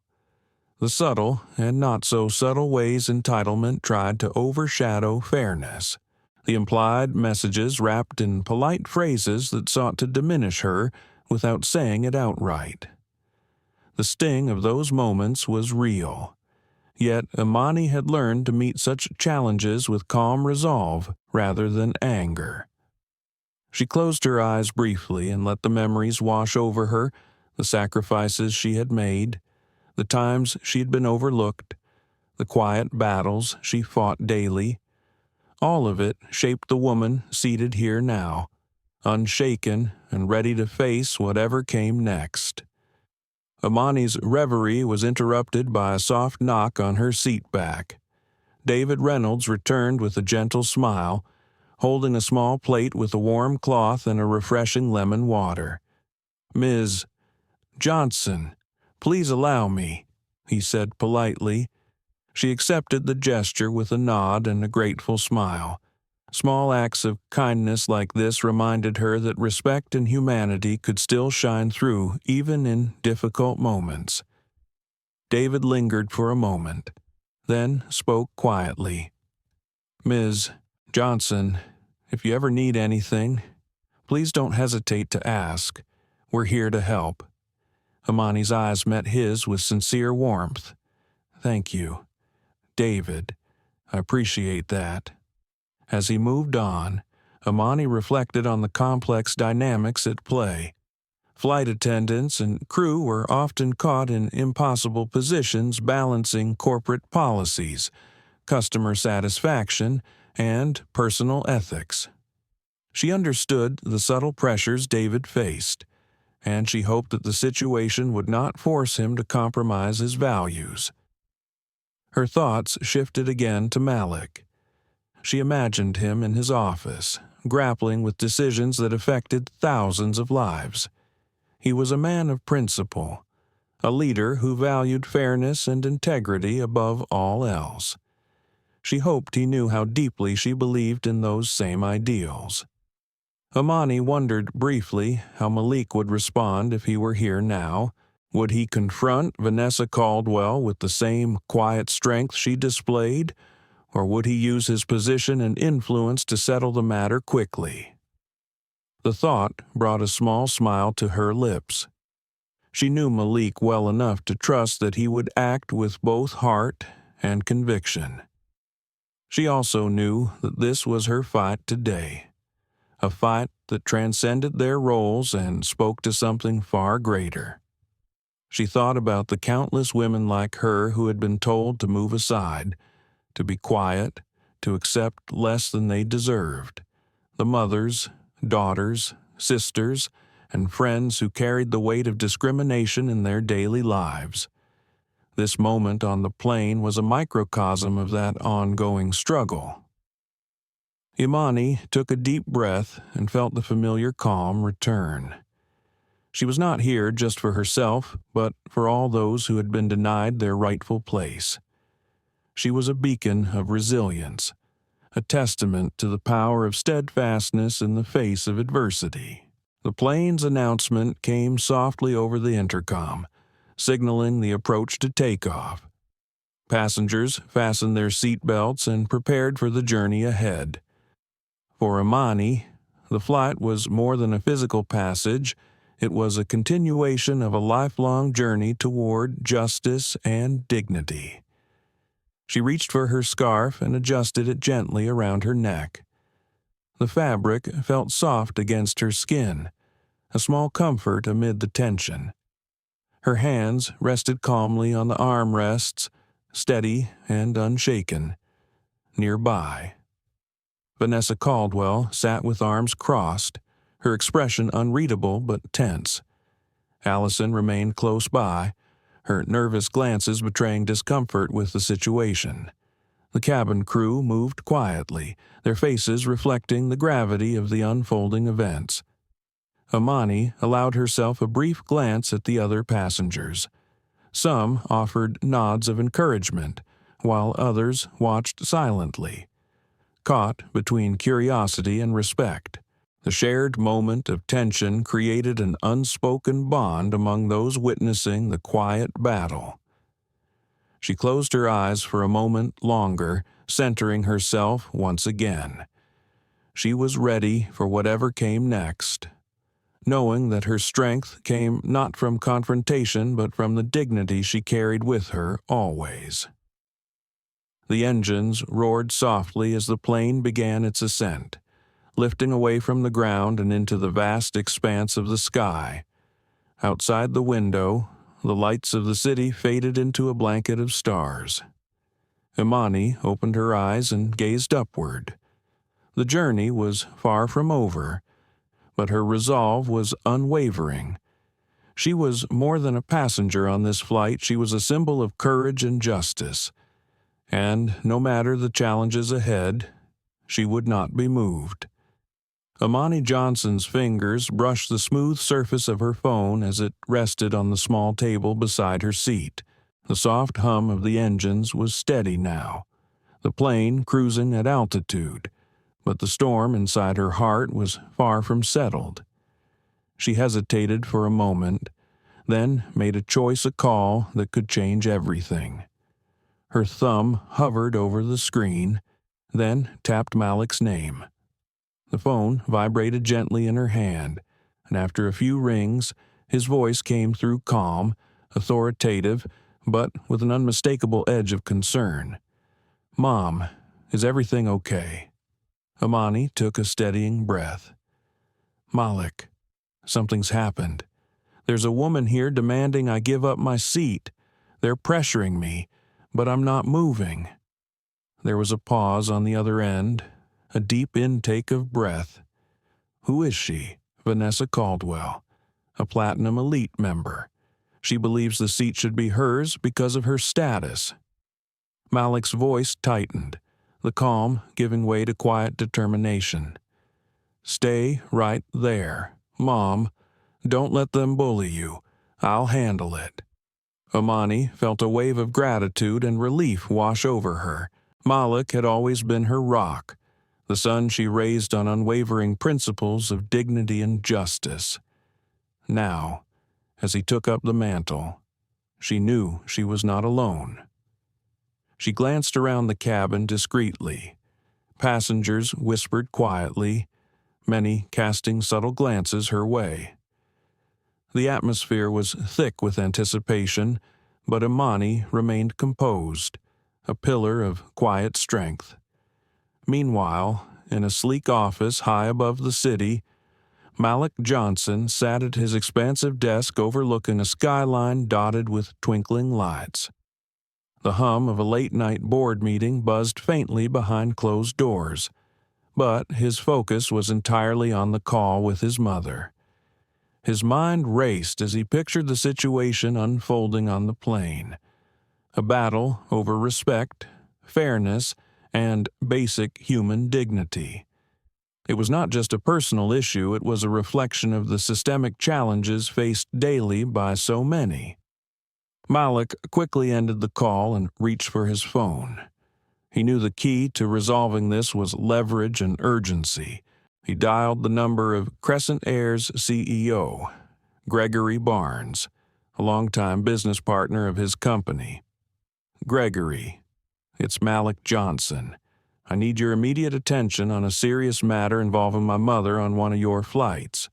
The subtle and not so subtle ways entitlement tried to overshadow fairness. The implied messages wrapped in polite phrases that sought to diminish her without saying it outright. The sting of those moments was real. Yet Imani had learned to meet such challenges with calm resolve rather than anger. She closed her eyes briefly and let the memories wash over her, the sacrifices she had made, the times she had been overlooked, the quiet battles she fought daily. All of it shaped the woman seated here now, unshaken and ready to face whatever came next. Imani's reverie was interrupted by a soft knock on her seat back. David Reynolds returned with a gentle smile, holding a small plate with a warm cloth and a refreshing lemon water. "Ms. Johnson, please allow me," he said politely. She accepted the gesture with a nod and a grateful smile. Small acts of kindness like this reminded her that respect and humanity could still shine through even in difficult moments. David lingered for a moment, then spoke quietly. "Ms. Johnson, if you ever need anything, please don't hesitate to ask. We're here to help." Imani's eyes met his with sincere warmth. "Thank you, David. I appreciate that." As he moved on, Imani reflected on the complex dynamics at play. Flight attendants and crew were often caught in impossible positions balancing corporate policies, customer satisfaction, and personal ethics. She understood the subtle pressures David faced, and she hoped that the situation would not force him to compromise his values. Her thoughts shifted again to Malik. She imagined him in his office, grappling with decisions that affected thousands of lives. He was a man of principle, a leader who valued fairness and integrity above all else. She hoped he knew how deeply she believed in those same ideals. Imani wondered briefly how Malik would respond if he were here now. Would he confront Vanessa Caldwell with the same quiet strength she displayed, or would he use his position and influence to settle the matter quickly? The thought brought a small smile to her lips. She knew Malik well enough to trust that he would act with both heart and conviction. She also knew that this was her fight today, a fight that transcended their roles and spoke to something far greater. She thought about the countless women like her who had been told to move aside, to be quiet, to accept less than they deserved. The mothers, daughters, sisters, and friends who carried the weight of discrimination in their daily lives. This moment on the plane was a microcosm of that ongoing struggle. Imani took a deep breath and felt the familiar calm return. She was not here just for herself, but for all those who had been denied their rightful place. She was a beacon of resilience, a testament to the power of steadfastness in the face of adversity. The plane's announcement came softly over the intercom, signaling the approach to takeoff. Passengers fastened their seat belts and prepared for the journey ahead. For Imani, the flight was more than a physical passage. It was a continuation of a lifelong journey toward justice and dignity. She reached for her scarf and adjusted it gently around her neck. The fabric felt soft against her skin, a small comfort amid the tension. Her hands rested calmly on the armrests, steady and unshaken. Nearby, Vanessa Caldwell sat with arms crossed, her expression unreadable but tense. Allison remained close by, her nervous glances betraying discomfort with the situation. The cabin crew moved quietly, their faces reflecting the gravity of the unfolding events. Imani allowed herself a brief glance at the other passengers. Some offered nods of encouragement, while others watched silently. caught between curiosity and respect. The shared moment of tension created an unspoken bond among those witnessing the quiet battle. She closed her eyes for a moment longer, centering herself once again. She was ready for whatever came next, knowing that her strength came not from confrontation but from the dignity she carried with her always. The engines roared softly as the plane began its ascent, lifting away from the ground and into the vast expanse of the sky. Outside the window, the lights of the city faded into a blanket of stars. Imani opened her eyes and gazed upward. The journey was far from over, but her resolve was unwavering. She was more than a passenger on this flight. She was a symbol of courage and justice. And no matter the challenges ahead, she would not be moved. Imani Johnson's fingers brushed the smooth surface of her phone as it rested on the small table beside her seat. The soft hum of the engines was steady now, the plane cruising at altitude, but the storm inside her heart was far from settled. She hesitated for a moment, then made a call that could change everything. Her thumb hovered over the screen, then tapped Malik's name. The phone vibrated gently in her hand, and after a few rings, his voice came through calm, authoritative, but with an unmistakable edge of concern. "Mom, is everything okay?" Imani took a steadying breath. "Malik, something's happened. There's a woman here demanding I give up my seat. They're pressuring me, but I'm not moving." There was a pause on the other end, a deep intake of breath. "Who is she?" "Vanessa Caldwell, a Platinum Elite member. She believes the seat should be hers because of her status." Malik's voice tightened, the calm giving way to quiet determination. "Stay right there. Mom, don't let them bully you. I'll handle it." Imani felt a wave of gratitude and relief wash over her. Malik had always been her rock, the son she raised on unwavering principles of dignity and justice. Now, as he took up the mantle, she knew she was not alone. She glanced around the cabin discreetly. Passengers whispered quietly, many casting subtle glances her way. The atmosphere was thick with anticipation, but Imani remained composed, a pillar of quiet strength. Meanwhile, in a sleek office high above the city, Malik Johnson sat at his expansive desk overlooking a skyline dotted with twinkling lights. The hum of a late-night board meeting buzzed faintly behind closed doors, but his focus was entirely on the call with his mother. His mind raced as he pictured the situation unfolding on the plane. A battle over respect, fairness, and basic human dignity. It was not just a personal issue, it was a reflection of the systemic challenges faced daily by so many. Malik quickly ended the call and reached for his phone. He knew the key to resolving this was leverage and urgency. He dialed the number of Crescent Air's CEO, Gregory Barnes, a longtime business partner of his company. "Gregory, it's Malik Johnson. I need your immediate attention on a serious matter involving my mother on one of your flights."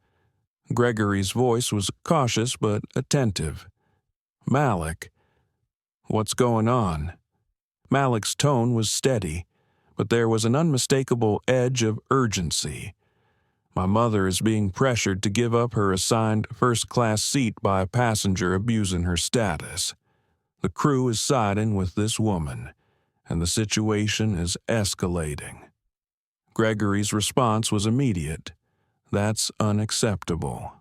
Gregory's voice was cautious but attentive. "Malik, what's going on?" Malik's tone was steady, but there was an unmistakable edge of urgency. "My mother is being pressured to give up her assigned first-class seat by a passenger abusing her status. The crew is siding with this woman, and the situation is escalating." Gregory's response was immediate. "That's unacceptable.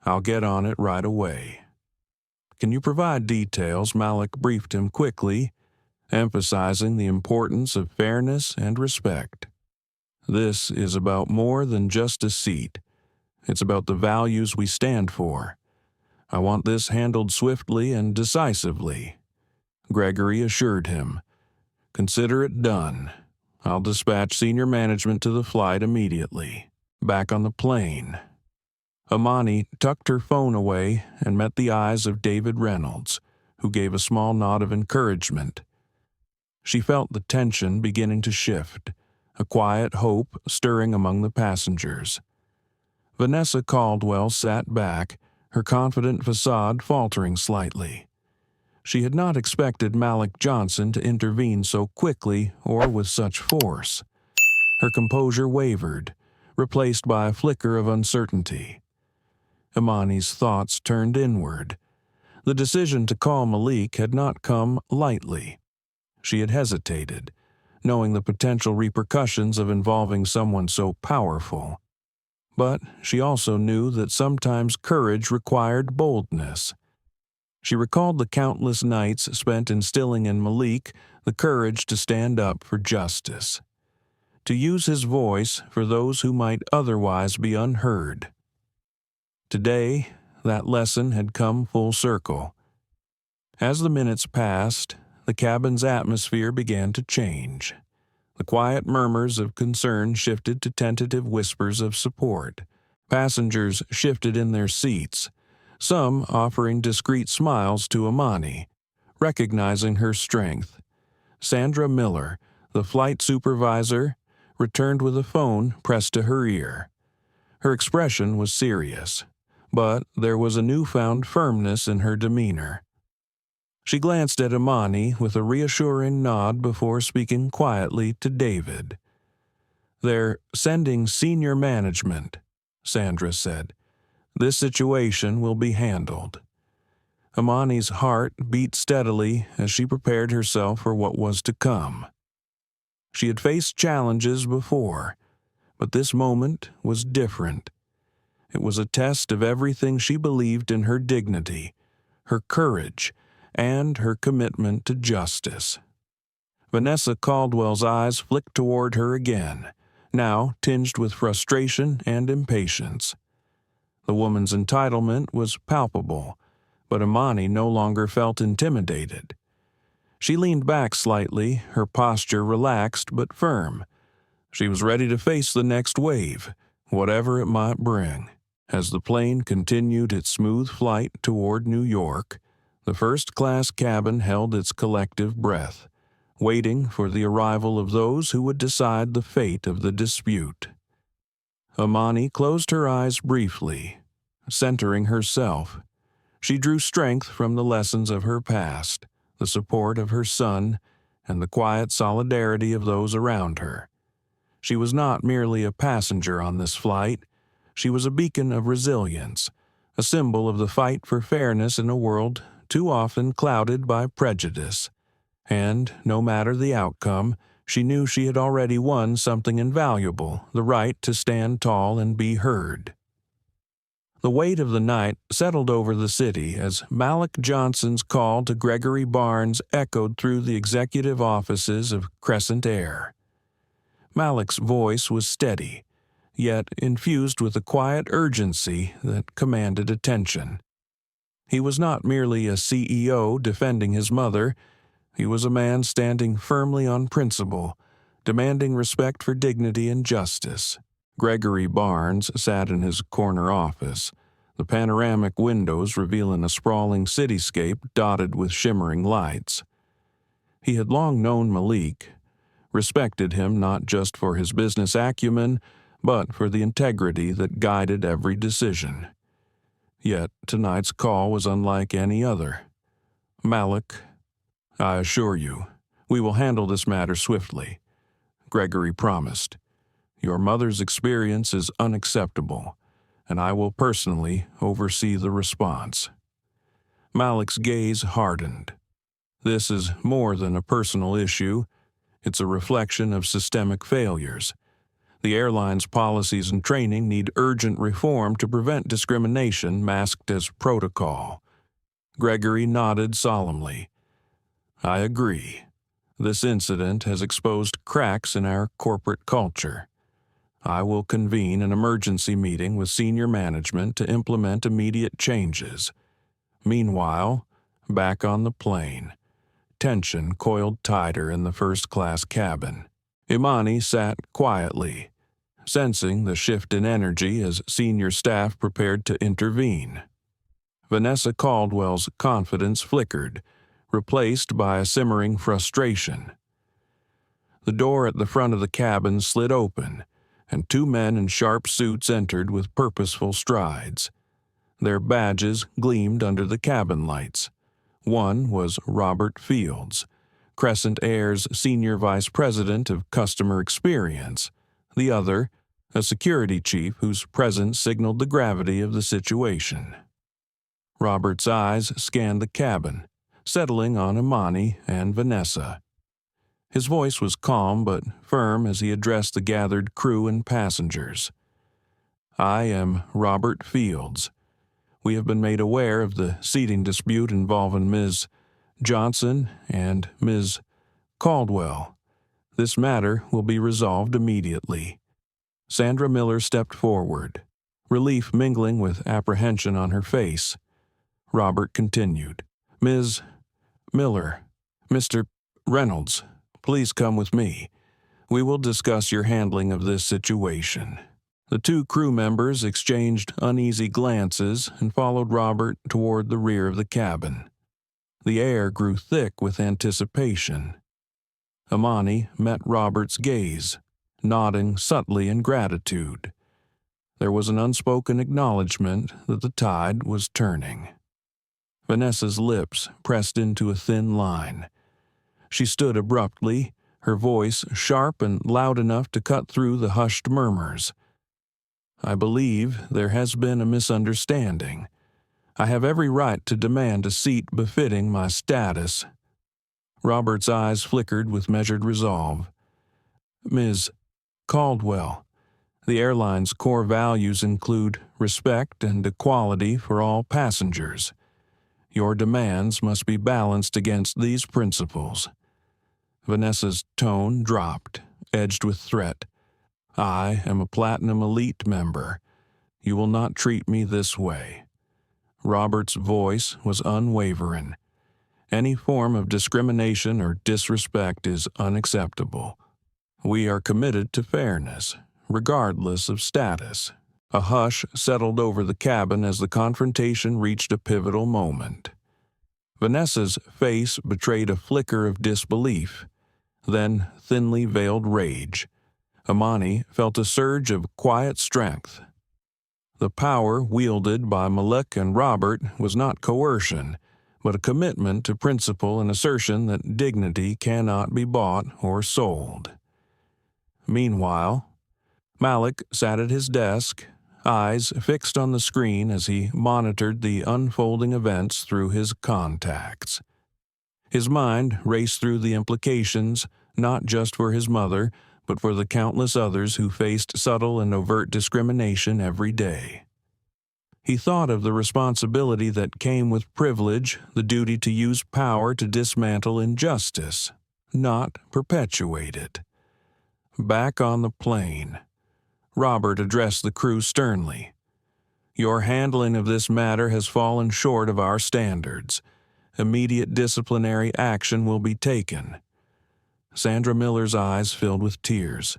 I'll get on it right away." "Can you provide details?" Malik briefed him quickly, emphasizing the importance of fairness and respect. "This is about more than just a seat. It's about the values we stand for. I want this handled swiftly and decisively." Gregory assured him, "Consider it done. I'll dispatch senior management to the flight immediately. Back on the plane, Imani tucked her phone away and met the eyes of David Reynolds, who gave a small nod of encouragement. She felt the tension beginning to shift, a quiet hope stirring among the passengers. Vanessa Caldwell sat back, her confident facade faltering slightly. She had not expected Malik Johnson to intervene so quickly or with such force. Her composure wavered, replaced by a flicker of uncertainty. Imani's thoughts turned inward. The decision to call Malik had not come lightly. She had hesitated, knowing the potential repercussions of involving someone so powerful. But she also knew that sometimes courage required boldness. She recalled the countless nights spent instilling in Malik the courage to stand up for justice, to use his voice for those who might otherwise be unheard. Today, that lesson had come full circle. As the minutes passed, the cabin's atmosphere began to change. The quiet murmurs of concern shifted to tentative whispers of support. Passengers shifted in their seats, some offering discreet smiles to Imani, recognizing her strength. Sandra Miller, the flight supervisor, returned with a phone pressed to her ear. Her expression was serious, but there was a newfound firmness in her demeanor. She glanced at Imani with a reassuring nod before speaking quietly to David. "They're sending senior management," Sandra said. "This situation will be handled." Imani's heart beat steadily as she prepared herself for what was to come. She had faced challenges before, but this moment was different. It was a test of everything she believed in her dignity, her courage, and her commitment to justice. Vanessa Caldwell's eyes flicked toward her again, now tinged with frustration and impatience. The woman's entitlement was palpable, but Imani no longer felt intimidated. She leaned back slightly, her posture relaxed but firm. She was ready to face the next wave, whatever it might bring. As the plane continued its smooth flight toward New York, the first-class cabin held its collective breath, waiting for the arrival of those who would decide the fate of the dispute. Imani closed her eyes briefly, centering herself. She drew strength from the lessons of her past, the support of her son, and the quiet solidarity of those around her. She was not merely a passenger on this flight. She was a beacon of resilience, a symbol of the fight for fairness in a world too often clouded by prejudice. And, no matter the outcome, she knew she had already won something invaluable, the right to stand tall and be heard. The weight of the night settled over the city as Malik Johnson's call to Gregory Barnes echoed through the executive offices of Crescent Air. Malik's voice was steady, yet infused with a quiet urgency that commanded attention. He was not merely a CEO defending his mother. He was a man standing firmly on principle, demanding respect for dignity and justice. Gregory Barnes sat in his corner office, the panoramic windows revealing a sprawling cityscape dotted with shimmering lights. He had long known Malik, respected him not just for his business acumen, but for the integrity that guided every decision. Yet tonight's call was unlike any other. "Malik, I assure you, we will handle this matter swiftly," Gregory promised. "Your mother's experience is unacceptable, and I will personally oversee the response." Malik's gaze hardened. "This is more than a personal issue. It's a reflection of systemic failures. The airline's policies and training need urgent reform to prevent discrimination masked as protocol." Gregory nodded solemnly. "I agree. This incident has exposed cracks in our corporate culture. I will convene an emergency meeting with senior management to implement immediate changes." Meanwhile, back on the plane, tension coiled tighter in the first-class cabin. Imani sat quietly, sensing the shift in energy as senior staff prepared to intervene. Vanessa Caldwell's confidence flickered, replaced by a simmering frustration. The door at the front of the cabin slid open, and two men in sharp suits entered with purposeful strides. Their badges gleamed under the cabin lights. One was Robert Fields, Crescent Air's Senior Vice President of Customer Experience. The other, a security chief whose presence signaled the gravity of the situation. Robert's eyes scanned the cabin, settling on Imani and Vanessa. His voice was calm but firm as he addressed the gathered crew and passengers. "I am Robert Fields. We have been made aware of the seating dispute involving Ms. Johnson and Ms. Caldwell. This matter will be resolved immediately." Sandra Miller stepped forward, relief mingling with apprehension on her face. Robert continued, "Ms. Miller, Mr. Reynolds, please come with me. We will discuss your handling of this situation." The two crew members exchanged uneasy glances and followed Robert toward the rear of the cabin. The air grew thick with anticipation. Imani met Robert's gaze, nodding subtly in gratitude. There was an unspoken acknowledgement that the tide was turning. Vanessa's lips pressed into a thin line. She stood abruptly, her voice sharp and loud enough to cut through the hushed murmurs. "I believe there has been a misunderstanding. I have every right to demand a seat befitting my status." Robert's eyes flickered with measured resolve. "Ms. Caldwell, the airline's core values include respect and equality for all passengers. Your demands must be balanced against these principles." Vanessa's tone dropped, edged with threat. "I am a Platinum Elite member. You will not treat me this way." Robert's voice was unwavering. "Any form of discrimination or disrespect is unacceptable. We are committed to fairness, regardless of status." A hush settled over the cabin as the confrontation reached a pivotal moment. Vanessa's face betrayed a flicker of disbelief, then thinly veiled rage. Imani felt a surge of quiet strength. The power wielded by Malik and Robert was not coercion, but a commitment to principle and assertion that dignity cannot be bought or sold. Meanwhile, Malik sat at his desk, eyes fixed on the screen as he monitored the unfolding events through his contacts. His mind raced through the implications, not just for his mother, but for the countless others who faced subtle and overt discrimination every day. He thought of the responsibility that came with privilege, the duty to use power to dismantle injustice, not perpetuate it. Back on the plane, Robert addressed the crew sternly. "Your handling of this matter has fallen short of our standards. Immediate disciplinary action will be taken." Sandra Miller's eyes filled with tears,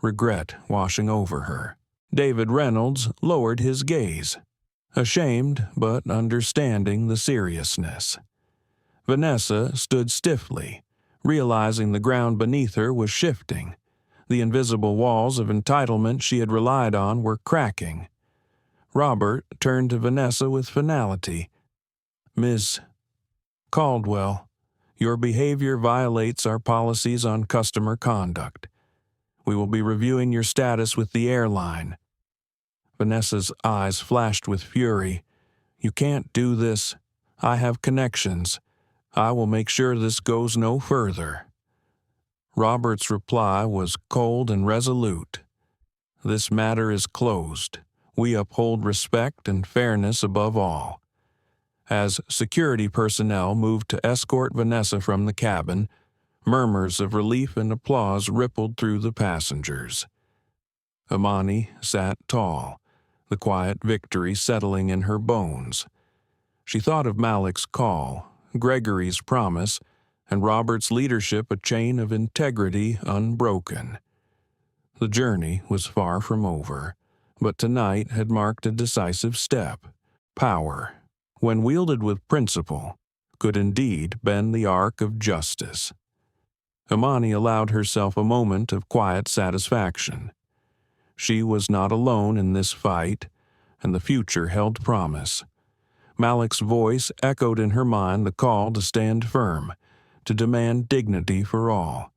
regret washing over her. David Reynolds lowered his gaze, ashamed but understanding the seriousness. Vanessa stood stiffly, realizing the ground beneath her was shifting. The invisible walls of entitlement she had relied on were cracking. Robert turned to Vanessa with finality. "Ms. Caldwell, your behavior violates our policies on customer conduct. We will be reviewing your status with the airline." Vanessa's eyes flashed with fury. "You can't do this. I have connections. I will make sure this goes no further." Robert's reply was cold and resolute. "This matter is closed. We uphold respect and fairness above all." As security personnel moved to escort Vanessa from the cabin, murmurs of relief and applause rippled through the passengers. Imani sat tall, the quiet victory settling in her bones. She thought of Malik's call, Gregory's promise, and Robert's leadership a chain of integrity unbroken. The journey was far from over, but tonight had marked a decisive step. Power, when wielded with principle, could indeed bend the arc of justice. Imani allowed herself a moment of quiet satisfaction. She was not alone in this fight, and the future held promise. Malik's voice echoed in her mind the call to stand firm, to demand dignity for all.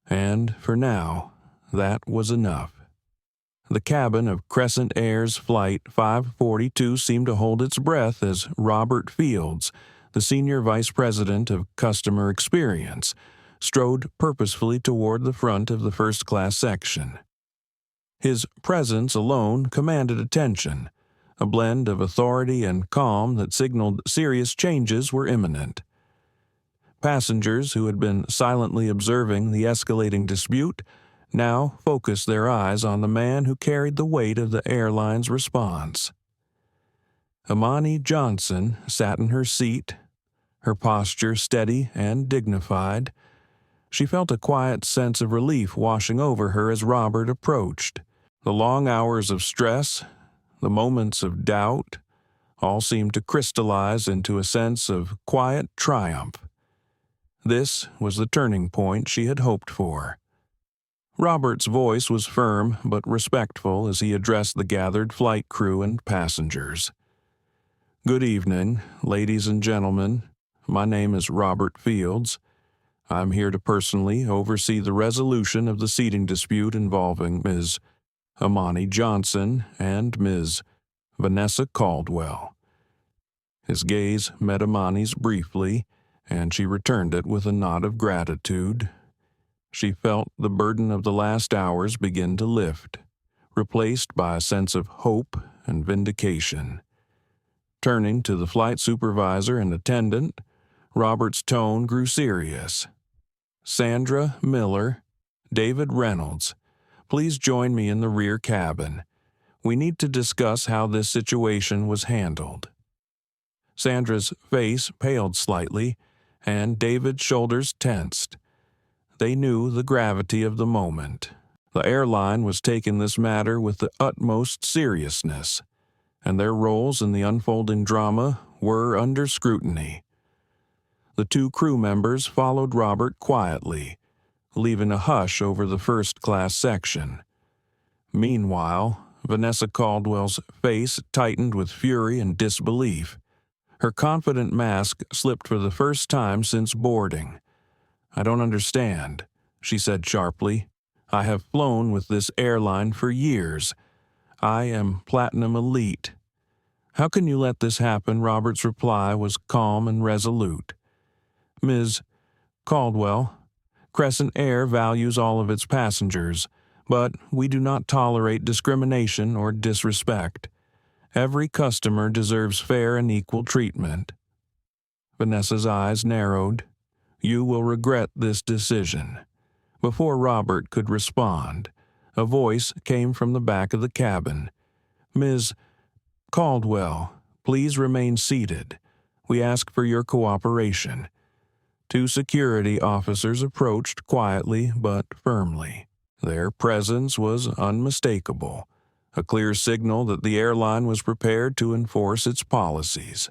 And, for now, that was enough. The cabin of Crescent Air's Flight 542 seemed to hold its breath as Robert Fields, the Senior Vice President of Customer Experience, strode purposefully toward the front of the first-class section. His presence alone commanded attention, a blend of authority and calm that signaled serious changes were imminent. Passengers who had been silently observing the escalating dispute now focused their eyes on the man who carried the weight of the airline's response. Imani Johnson sat in her seat, her posture steady and dignified. She felt a quiet sense of relief washing over her as Robert approached. The long hours of stress, the moments of doubt, all seemed to crystallize into a sense of quiet triumph. This was the turning point she had hoped for. Robert's voice was firm but respectful as he addressed the gathered flight crew and passengers. "Good evening, ladies and gentlemen. My name is Robert Fields. I'm here to personally oversee the resolution of the seating dispute involving Ms. Imani Johnson and Ms. Vanessa Caldwell." His gaze met Imani's briefly, and she returned it with a nod of gratitude. She felt the burden of the last hours begin to lift, replaced by a sense of hope and vindication. Turning to the flight supervisor and attendant, Robert's tone grew serious. "Sandra Miller, David Reynolds, please join me in the rear cabin. We need to discuss how this situation was handled." Sandra's face paled slightly, and David's shoulders tensed. They knew the gravity of the moment. The airline was taking this matter with the utmost seriousness, and their roles in the unfolding drama were under scrutiny. The two crew members followed Robert quietly, leaving a hush over the first-class section. Meanwhile, Vanessa Caldwell's face tightened with fury and disbelief. Her confident mask slipped for the first time since boarding. "I don't understand," she said sharply. "I have flown with this airline for years. I am Platinum Elite." "How can you let this happen?" Robert's reply was calm and resolute. "Ms. Caldwell, Crescent Air values all of its passengers, but we do not tolerate discrimination or disrespect. Every customer deserves fair and equal treatment." Vanessa's eyes narrowed. "You will regret this decision." Before Robert could respond, a voice came from the back of the cabin. "Ms. Caldwell, please remain seated. We ask for your cooperation." Two security officers approached quietly but firmly. Their presence was unmistakable, a clear signal that the airline was prepared to enforce its policies.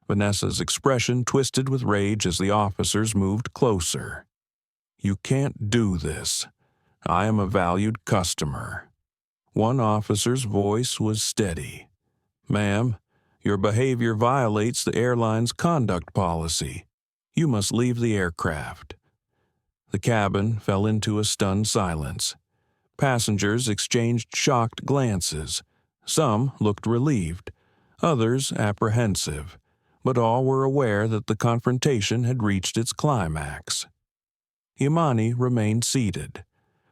Vanessa's expression twisted with rage as the officers moved closer. "You can't do this. I am a valued customer." One officer's voice was steady. "Ma'am, your behavior violates the airline's conduct policy. You must leave the aircraft." The cabin fell into a stunned silence. Passengers exchanged shocked glances. Some looked relieved, others apprehensive, but all were aware that the confrontation had reached its climax. Imani remained seated,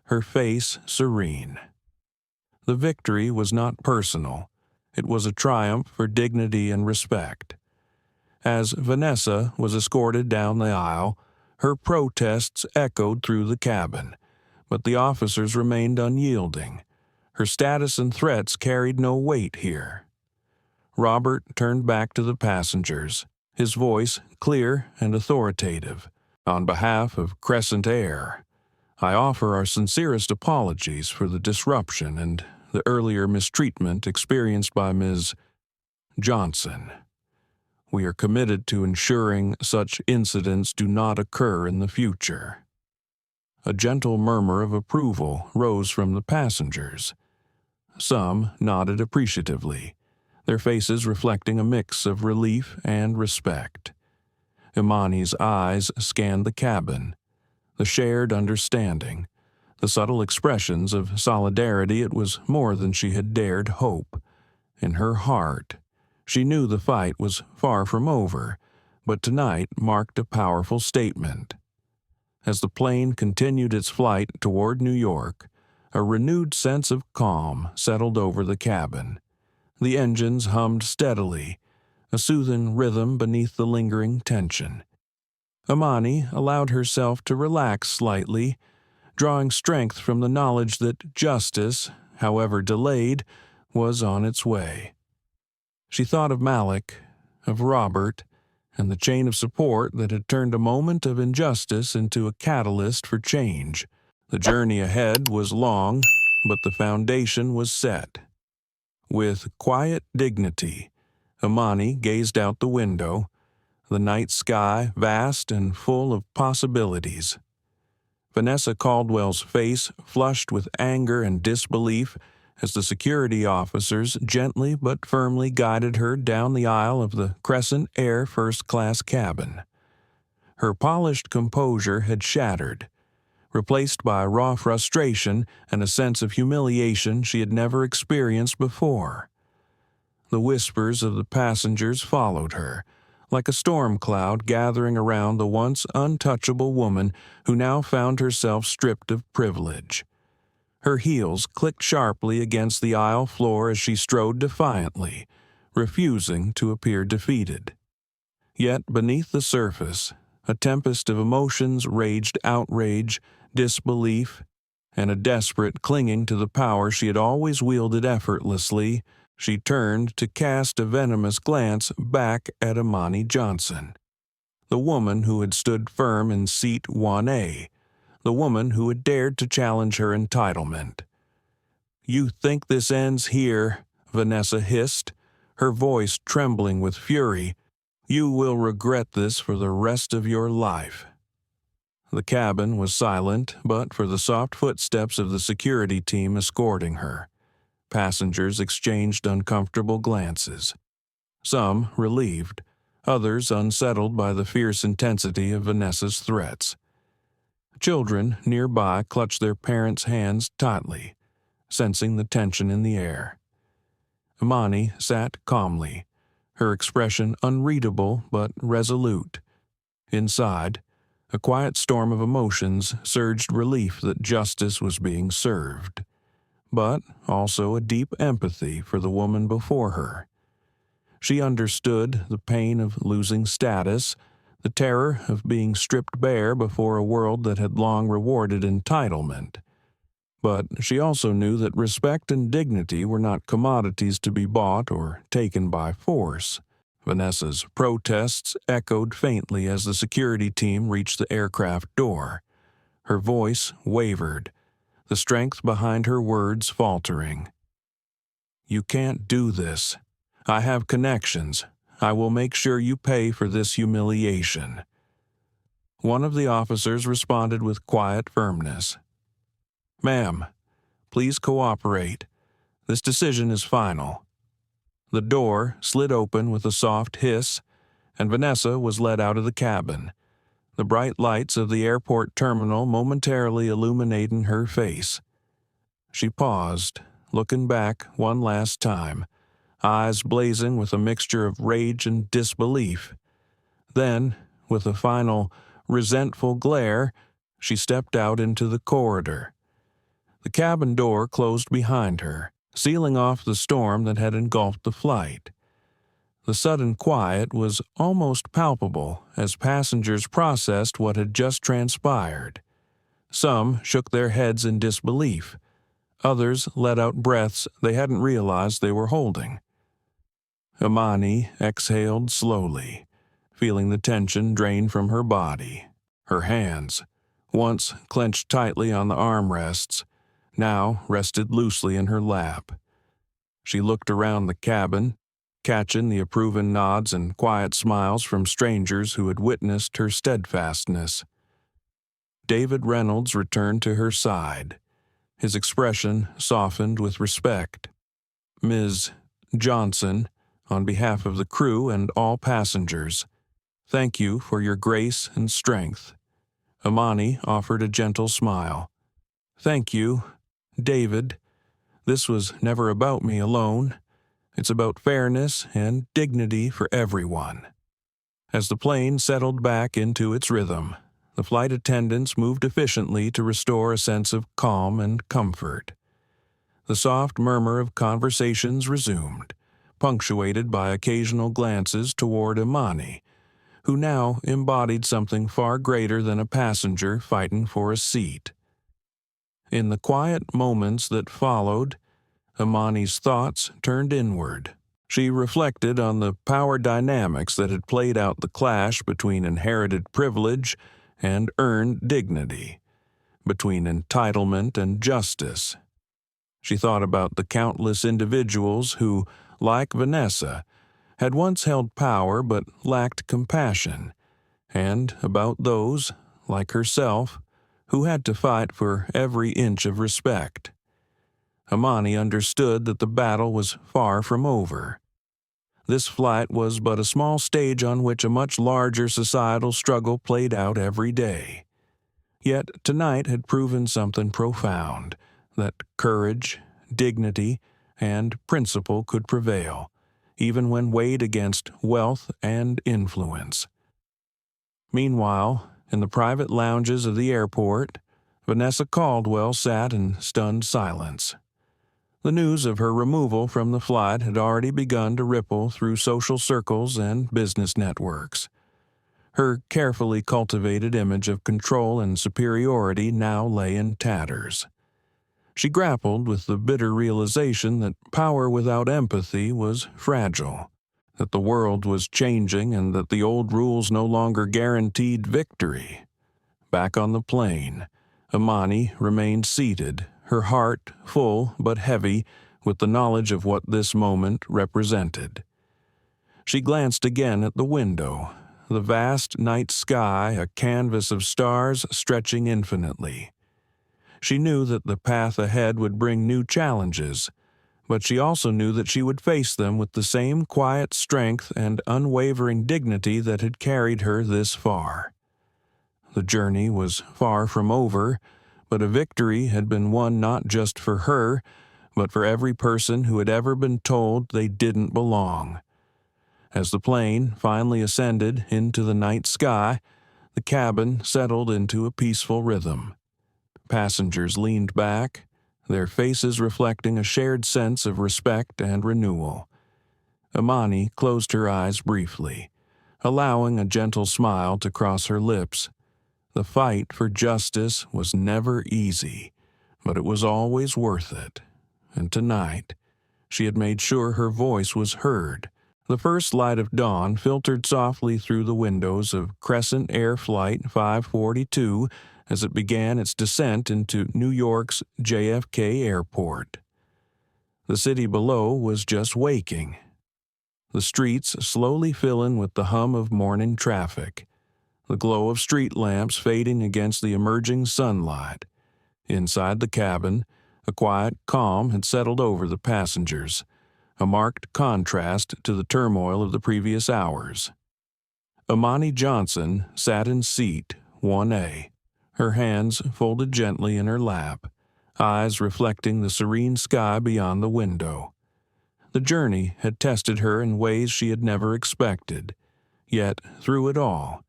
her face serene. The victory was not personal. It was a triumph for dignity and respect. As Vanessa was escorted down the aisle, her protests echoed through the cabin, but the officers remained unyielding. Her status and threats carried no weight here. Robert turned back to the passengers, his voice clear and authoritative. On behalf of Crescent Air, I offer our sincerest apologies for the disruption and the earlier mistreatment experienced by Ms. Johnson. We are committed to ensuring such incidents do not occur in the future. A gentle murmur of approval rose from the passengers. Some nodded appreciatively, their faces reflecting a mix of relief and respect. Imani's eyes scanned the cabin, the shared understanding, the subtle expressions of solidarity. It was more than she had dared hope. In her heart, she knew the fight was far from over, but tonight marked a powerful statement. As the plane continued its flight toward New York, a renewed sense of calm settled over the cabin. The engines hummed steadily, a soothing rhythm beneath the lingering tension. Imani allowed herself to relax slightly, drawing strength from the knowledge that justice, however delayed, was on its way. She thought of Malik, of Robert, and the chain of support that had turned a moment of injustice into a catalyst for change. The journey ahead was long, but the foundation was set. With quiet dignity, Imani gazed out the window, the night sky vast and full of possibilities. Vanessa Caldwell's face flushed with anger and disbelief as the security officers gently but firmly guided her down the aisle of the Crescent Air first-class cabin. Her polished composure had shattered, replaced by raw frustration and a sense of humiliation she had never experienced before. The whispers of the passengers followed her, like a storm cloud gathering around the once untouchable woman who now found herself stripped of privilege. Her heels clicked sharply against the aisle floor as she strode defiantly, refusing to appear defeated. Yet beneath the surface, a tempest of emotions raged: outrage, disbelief, and a desperate clinging to the power she had always wielded effortlessly. She turned to cast a venomous glance back at Imani Johnson, the woman who had stood firm in seat 1A, the woman who had dared to challenge her entitlement. "You think this ends here?" Vanessa hissed, her voice trembling with fury. "You will regret this for the rest of your life." The cabin was silent but for the soft footsteps of the security team escorting her. Passengers exchanged uncomfortable glances. Some relieved, others unsettled by the fierce intensity of Vanessa's threats. Children nearby clutched their parents' hands tightly, sensing the tension in the air. Imani sat calmly, her expression unreadable but resolute. Inside, a quiet storm of emotions surged: relief that justice was being served, but also a deep empathy for the woman before her. She understood the pain of losing status, the terror of being stripped bare before a world that had long rewarded entitlement. But she also knew that respect and dignity were not commodities to be bought or taken by force. Vanessa's protests echoed faintly as the security team reached the aircraft door. Her voice wavered, the strength behind her words faltering. "You can't do this. I have connections. I will make sure you pay for this humiliation." One of the officers responded with quiet firmness. "Ma'am, please cooperate. This decision is final." The door slid open with a soft hiss, and Vanessa was led out of the cabin, the bright lights of the airport terminal momentarily illuminating her face. She paused, looking back one last time, eyes blazing with a mixture of rage and disbelief. Then, with a final, resentful glare, she stepped out into the corridor. The cabin door closed behind her, sealing off the storm that had engulfed the flight. The sudden quiet was almost palpable as passengers processed what had just transpired. Some shook their heads in disbelief. Others let out breaths they hadn't realized they were holding. Imani exhaled slowly, feeling the tension drain from her body. Her hands, once clenched tightly on the armrests, now rested loosely in her lap. She looked around the cabin, catching the approving nods and quiet smiles from strangers who had witnessed her steadfastness. David Reynolds returned to her side, his expression softened with respect. "Ms. Johnson, on behalf of the crew and all passengers, thank you for your grace and strength." Imani offered a gentle smile. "Thank you, David. This was never about me alone. It's about fairness and dignity for everyone." As the plane settled back into its rhythm, the flight attendants moved efficiently to restore a sense of calm and comfort. The soft murmur of conversations resumed, punctuated by occasional glances toward Imani, who now embodied something far greater than a passenger fighting for a seat. In the quiet moments that followed, Imani's thoughts turned inward. She reflected on the power dynamics that had played out the clash between inherited privilege and earned dignity, between entitlement and justice. She thought about the countless individuals who, like Vanessa, had once held power but lacked compassion, and about those, like herself, who had to fight for every inch of respect. Imani understood that the battle was far from over. This flight was but a small stage on which a much larger societal struggle played out every day. Yet tonight had proven something profound, that courage, dignity, and principle could prevail, even when weighed against wealth and influence. Meanwhile, in the private lounges of the airport, Vanessa Caldwell sat in stunned silence. The news of her removal from the flight had already begun to ripple through social circles and business networks. Her carefully cultivated image of control and superiority now lay in tatters. She grappled with the bitter realization that power without empathy was fragile, that the world was changing and that the old rules no longer guaranteed victory. Back on the plane, Imani remained seated, her heart full but heavy with the knowledge of what this moment represented. She glanced again at the window, the vast night sky a canvas of stars stretching infinitely. She knew that the path ahead would bring new challenges, but she also knew that she would face them with the same quiet strength and unwavering dignity that had carried her this far. The journey was far from over, but a victory had been won not just for her, but for every person who had ever been told they didn't belong. As the plane finally ascended into the night sky, the cabin settled into a peaceful rhythm. Passengers leaned back, their faces reflecting a shared sense of respect and renewal. Imani closed her eyes briefly, allowing a gentle smile to cross her lips. The fight for justice was never easy, but it was always worth it. And tonight, she had made sure her voice was heard. The first light of dawn filtered softly through the windows of Crescent Air Flight 542 as it began its descent into New York's JFK Airport. The city below was just waking, the streets slowly filling with the hum of morning traffic, the glow of street lamps fading against the emerging sunlight. Inside the cabin, a quiet calm had settled over the passengers, a marked contrast to the turmoil of the previous hours. Imani Johnson sat in seat 1A, her hands folded gently in her lap, eyes reflecting the serene sky beyond the window. The journey had tested her in ways she had never expected, yet through it all,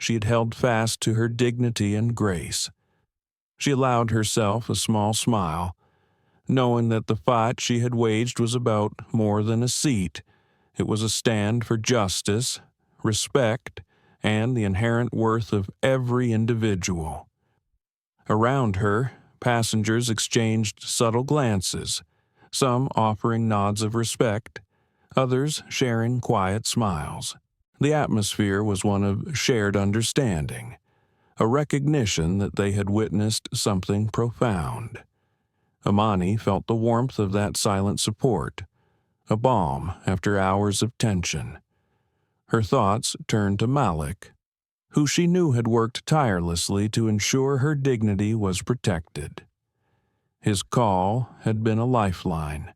she had held fast to her dignity and grace. She allowed herself a small smile, knowing that the fight she had waged was about more than a seat. It was a stand for justice, respect, and the inherent worth of every individual. Around her, passengers exchanged subtle glances, some offering nods of respect, others sharing quiet smiles. The atmosphere was one of shared understanding, a recognition that they had witnessed something profound. Imani felt the warmth of that silent support, a balm after hours of tension. Her thoughts turned to Malik, who she knew had worked tirelessly to ensure her dignity was protected. His call had been a lifeline,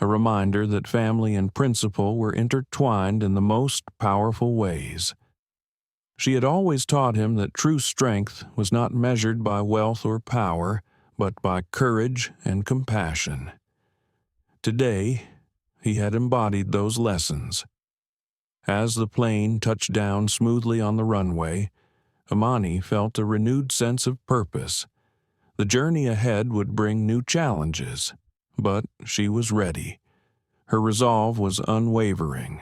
a reminder that family and principle were intertwined in the most powerful ways. She had always taught him that true strength was not measured by wealth or power, but by courage and compassion. Today, he had embodied those lessons. As the plane touched down smoothly on the runway, Imani felt a renewed sense of purpose. The journey ahead would bring new challenges, but she was ready. Her resolve was unwavering.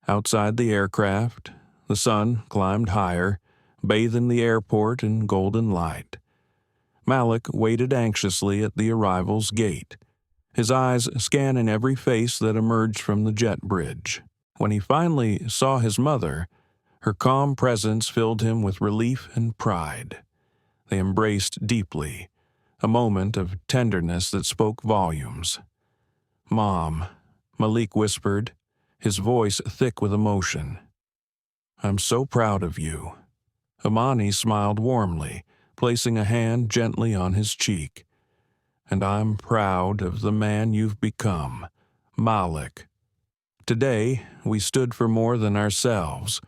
Outside the aircraft, the sun climbed higher, bathing the airport in golden light. Malik waited anxiously at the arrival's gate, his eyes scanning every face that emerged from the jet bridge. When he finally saw his mother, her calm presence filled him with relief and pride. They embraced deeply, a moment of tenderness that spoke volumes. "Mom," Malik whispered, his voice thick with emotion. "I'm so proud of you." Imani smiled warmly, placing a hand gently on his cheek. "And I'm proud of the man you've become, Malik." Today, we stood for more than ourselves.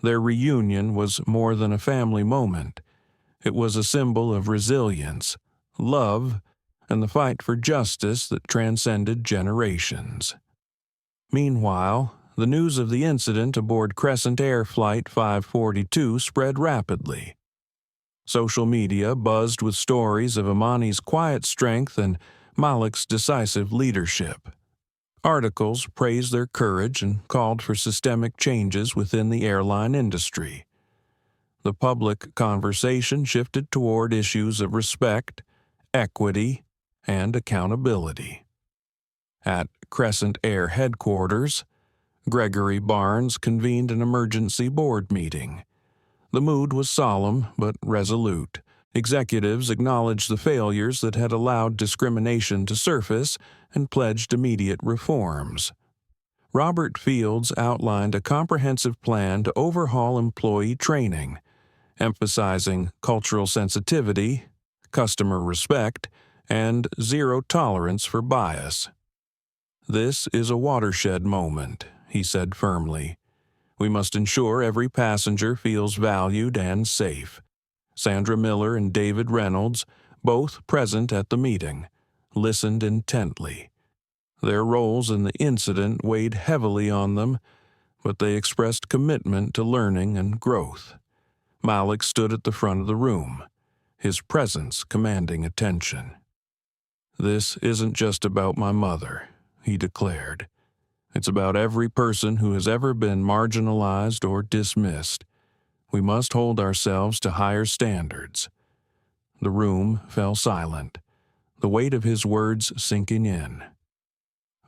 Their reunion was more than a family moment. It was a symbol of resilience, love, and the fight for justice that transcended generations. Meanwhile, the news of the incident aboard Crescent Air Flight 542 spread rapidly. Social media buzzed with stories of Imani's quiet strength and Malik's decisive leadership. Articles praised their courage and called for systemic changes within the airline industry. The public conversation shifted toward issues of respect, equity, and accountability. At Crescent Air headquarters, Gregory Barnes convened an emergency board meeting. The mood was solemn but resolute. Executives acknowledged the failures that had allowed discrimination to surface and pledged immediate reforms. Robert Fields outlined a comprehensive plan to overhaul employee training, emphasizing cultural sensitivity, customer respect, and zero tolerance for bias. "This is a watershed moment," he said firmly. "We must ensure every passenger feels valued and safe." Sandra Miller and David Reynolds, both present at the meeting, listened intently. Their roles in the incident weighed heavily on them, but they expressed commitment to learning and growth. Malik stood at the front of the room, his presence commanding attention. "This isn't just about my mother," he declared. "It's about every person who has ever been marginalized or dismissed. We must hold ourselves to higher standards." The room fell silent, the weight of his words sinking in.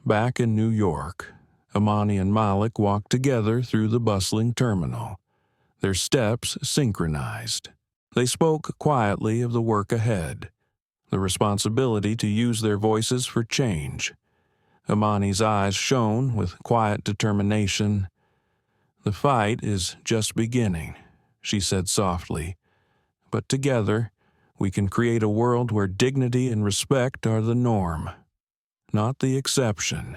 Back in New York, Imani and Malik walked together through the bustling terminal, their steps synchronized. They spoke quietly of the work ahead, the responsibility to use their voices for change. Imani's eyes shone with quiet determination. "The fight is just beginning," she said softly. "But together, we can create a world where dignity and respect are the norm, not the exception."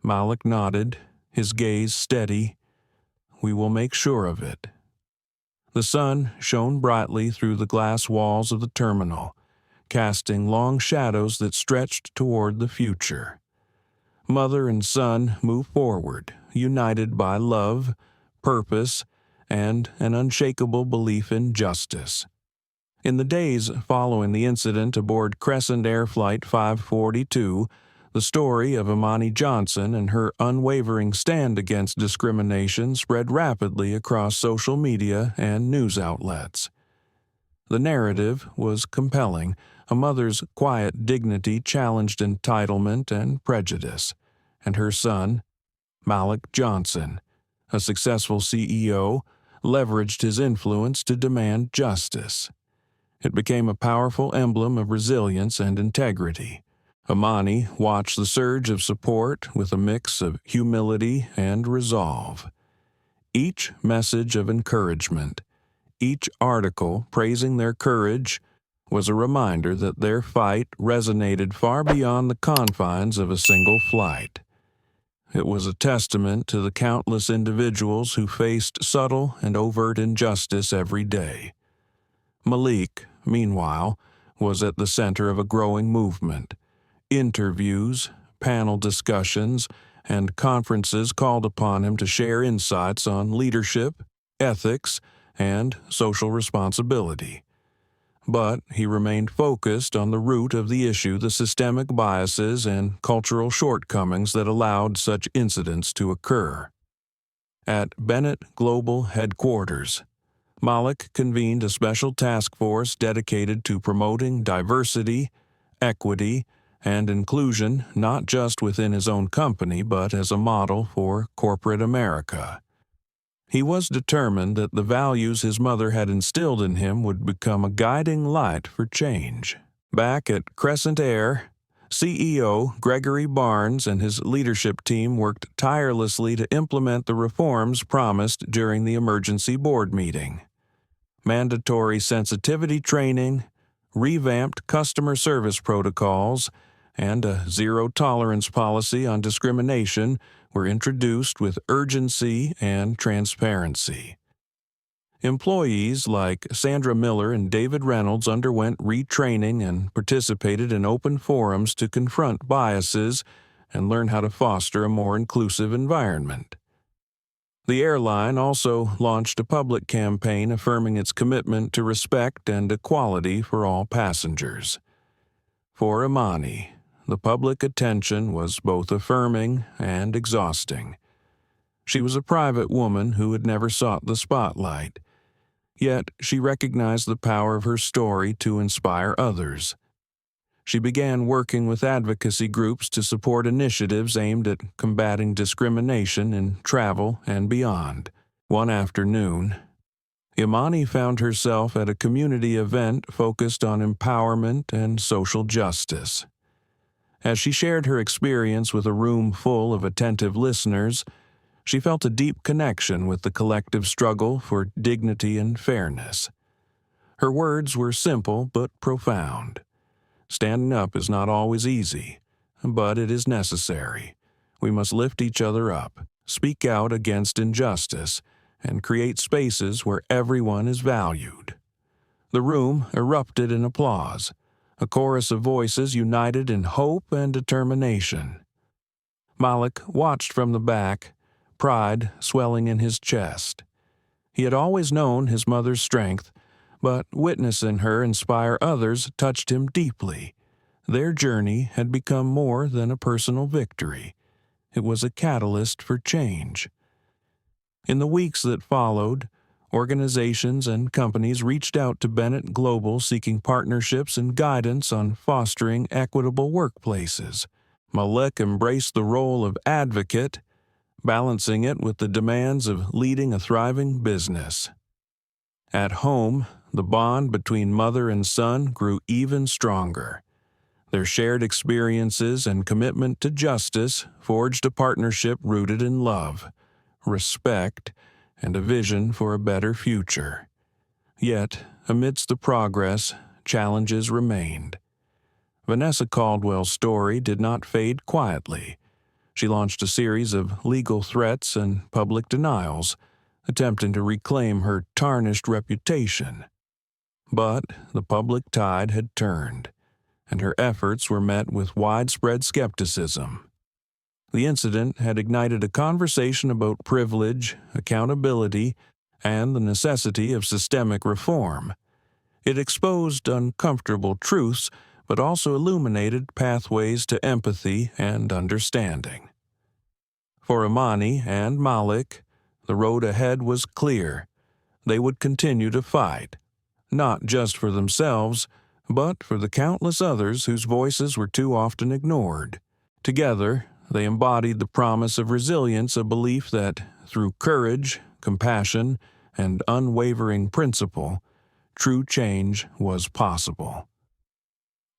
Malik nodded, his gaze steady. "We will make sure of it." The sun shone brightly through the glass walls of the terminal, casting long shadows that stretched toward the future. Mother and son moved forward, united by love, purpose, and an unshakable belief in justice. In the days following the incident aboard Crescent Air Flight 542, the story of Imani Johnson and her unwavering stand against discrimination spread rapidly across social media and news outlets. The narrative was compelling. A mother's quiet dignity challenged entitlement and prejudice, and her son, Malik Johnson, a successful CEO, leveraged his influence to demand justice. It became a powerful emblem of resilience and integrity. Imani watched the surge of support with a mix of humility and resolve. Each message of encouragement, each article praising their courage, was a reminder that their fight resonated far beyond the confines of a single flight. It was a testament to the countless individuals who faced subtle and overt injustice every day. Malik, meanwhile, was at the center of a growing movement. Interviews, panel discussions, and conferences called upon him to share insights on leadership, ethics, and social responsibility. But he remained focused on the root of the issue, the systemic biases and cultural shortcomings that allowed such incidents to occur. At Bennett Global Headquarters, Malik convened a special task force dedicated to promoting diversity, equity, and inclusion not just within his own company but as a model for corporate America. He was determined that the values his mother had instilled in him would become a guiding light for change. Back at Crescent Air, CEO Gregory Barnes and his leadership team worked tirelessly to implement the reforms promised during the emergency board meeting. Mandatory sensitivity training, revamped customer service protocols, and a zero-tolerance policy on discrimination were introduced with urgency and transparency. Employees like Sandra Miller and David Reynolds underwent retraining and participated in open forums to confront biases and learn how to foster a more inclusive environment. The airline also launched a public campaign affirming its commitment to respect and equality for all passengers. For Imani, the public attention was both affirming and exhausting. She was a private woman who had never sought the spotlight, yet she recognized the power of her story to inspire others. She began working with advocacy groups to support initiatives aimed at combating discrimination in travel and beyond. One afternoon, Imani found herself at a community event focused on empowerment and social justice. As she shared her experience with a room full of attentive listeners, she felt a deep connection with the collective struggle for dignity and fairness. Her words were simple but profound. Standing up is not always easy, but it is necessary. We must lift each other up, speak out against injustice, and create spaces where everyone is valued. The room erupted in applause, a chorus of voices united in hope and determination. Malik watched from the back, pride swelling in his chest. He had always known his mother's strength, but witnessing her inspire others touched him deeply. Their journey had become more than a personal victory. It was a catalyst for change. In the weeks that followed, organizations and companies reached out to Bennett Global seeking partnerships and guidance on fostering equitable workplaces. Malik embraced the role of advocate, balancing it with the demands of leading a thriving business. At home, the bond between mother and son grew even stronger. Their shared experiences and commitment to justice forged a partnership rooted in love, respect, and a vision for a better future. Yet, amidst the progress, challenges remained. Vanessa Caldwell's story did not fade quietly. She launched a series of legal threats and public denials, attempting to reclaim her tarnished reputation. But the public tide had turned, and her efforts were met with widespread skepticism. The incident had ignited a conversation about privilege, accountability, and the necessity of systemic reform. It exposed uncomfortable truths, but also illuminated pathways to empathy and understanding. For Imani and Malik, the road ahead was clear. They would continue to fight, not just for themselves, but for the countless others whose voices were too often ignored. Together, they embodied the promise of resilience, a belief that, through courage, compassion, and unwavering principle, true change was possible.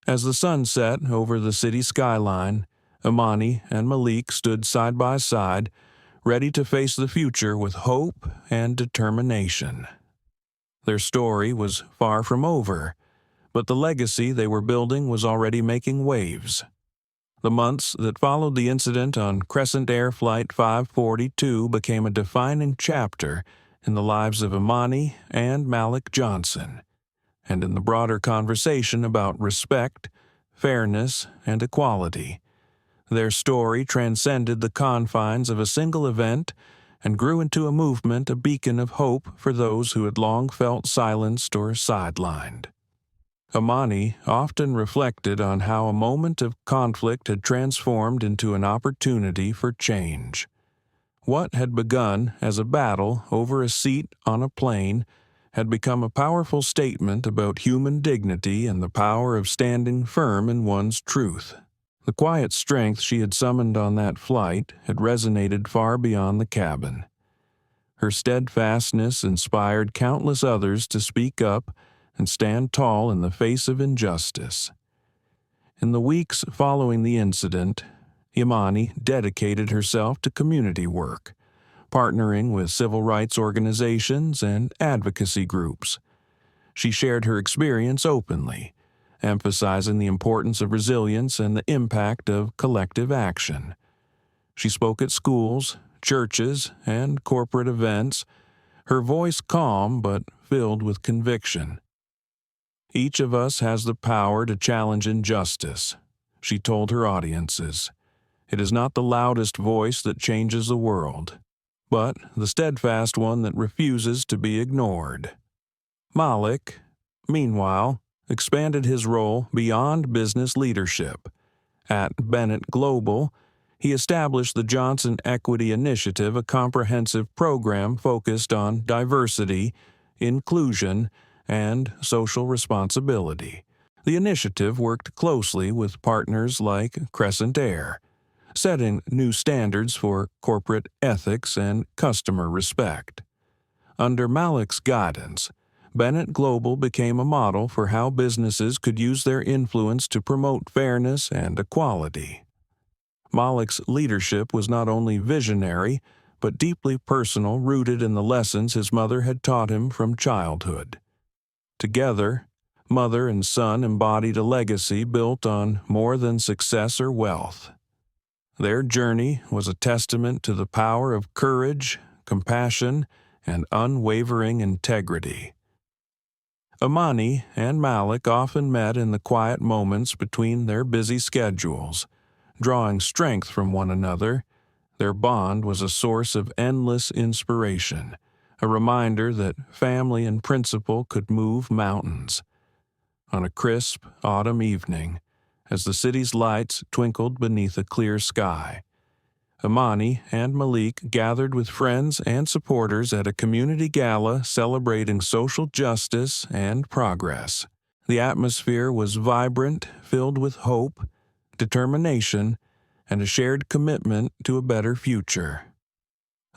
As the sun set over the city skyline, Imani and Malik stood side by side, ready to face the future with hope and determination. Their story was far from over, but the legacy they were building was already making waves. The months that followed the incident on Crescent Air Flight 542 became a defining chapter in the lives of Imani and Malik Johnson, and in the broader conversation about respect, fairness, and equality. Their story transcended the confines of a single event and grew into a movement, a beacon of hope for those who had long felt silenced or sidelined. Imani often reflected on how a moment of conflict had transformed into an opportunity for change. What had begun as a battle over a seat on a plane had become a powerful statement about human dignity and the power of standing firm in one's truth. The quiet strength she had summoned on that flight had resonated far beyond the cabin. Her steadfastness inspired countless others to speak up and stand tall in the face of injustice. In the weeks following the incident, Imani dedicated herself to community work, partnering with civil rights organizations and advocacy groups. She shared her experience openly, emphasizing the importance of resilience and the impact of collective action. She spoke at schools, churches, and corporate events, her voice calm but filled with conviction. Each of us has the power to challenge injustice, she told her audiences. It is not the loudest voice that changes the world, but the steadfast one that refuses to be ignored. Malik, meanwhile, expanded his role beyond business leadership. At Bennett Global, he established the Johnson Equity Initiative, a comprehensive program focused on diversity, inclusion, and social responsibility. The initiative worked closely with partners like Crescent Air, setting new standards for corporate ethics and customer respect. Under Malik's guidance, Bennett Global became a model for how businesses could use their influence to promote fairness and equality. Malik's leadership was not only visionary, but deeply personal, rooted in the lessons his mother had taught him from childhood. Together, mother and son embodied a legacy built on more than success or wealth. Their journey was a testament to the power of courage, compassion, and unwavering integrity. Imani and Malik often met in the quiet moments between their busy schedules, drawing strength from one another. Their bond was a source of endless inspiration, a reminder that family and principle could move mountains. On a crisp autumn evening, as the city's lights twinkled beneath a clear sky, Imani and Malik gathered with friends and supporters at a community gala celebrating social justice and progress. The atmosphere was vibrant, filled with hope, determination, and a shared commitment to a better future.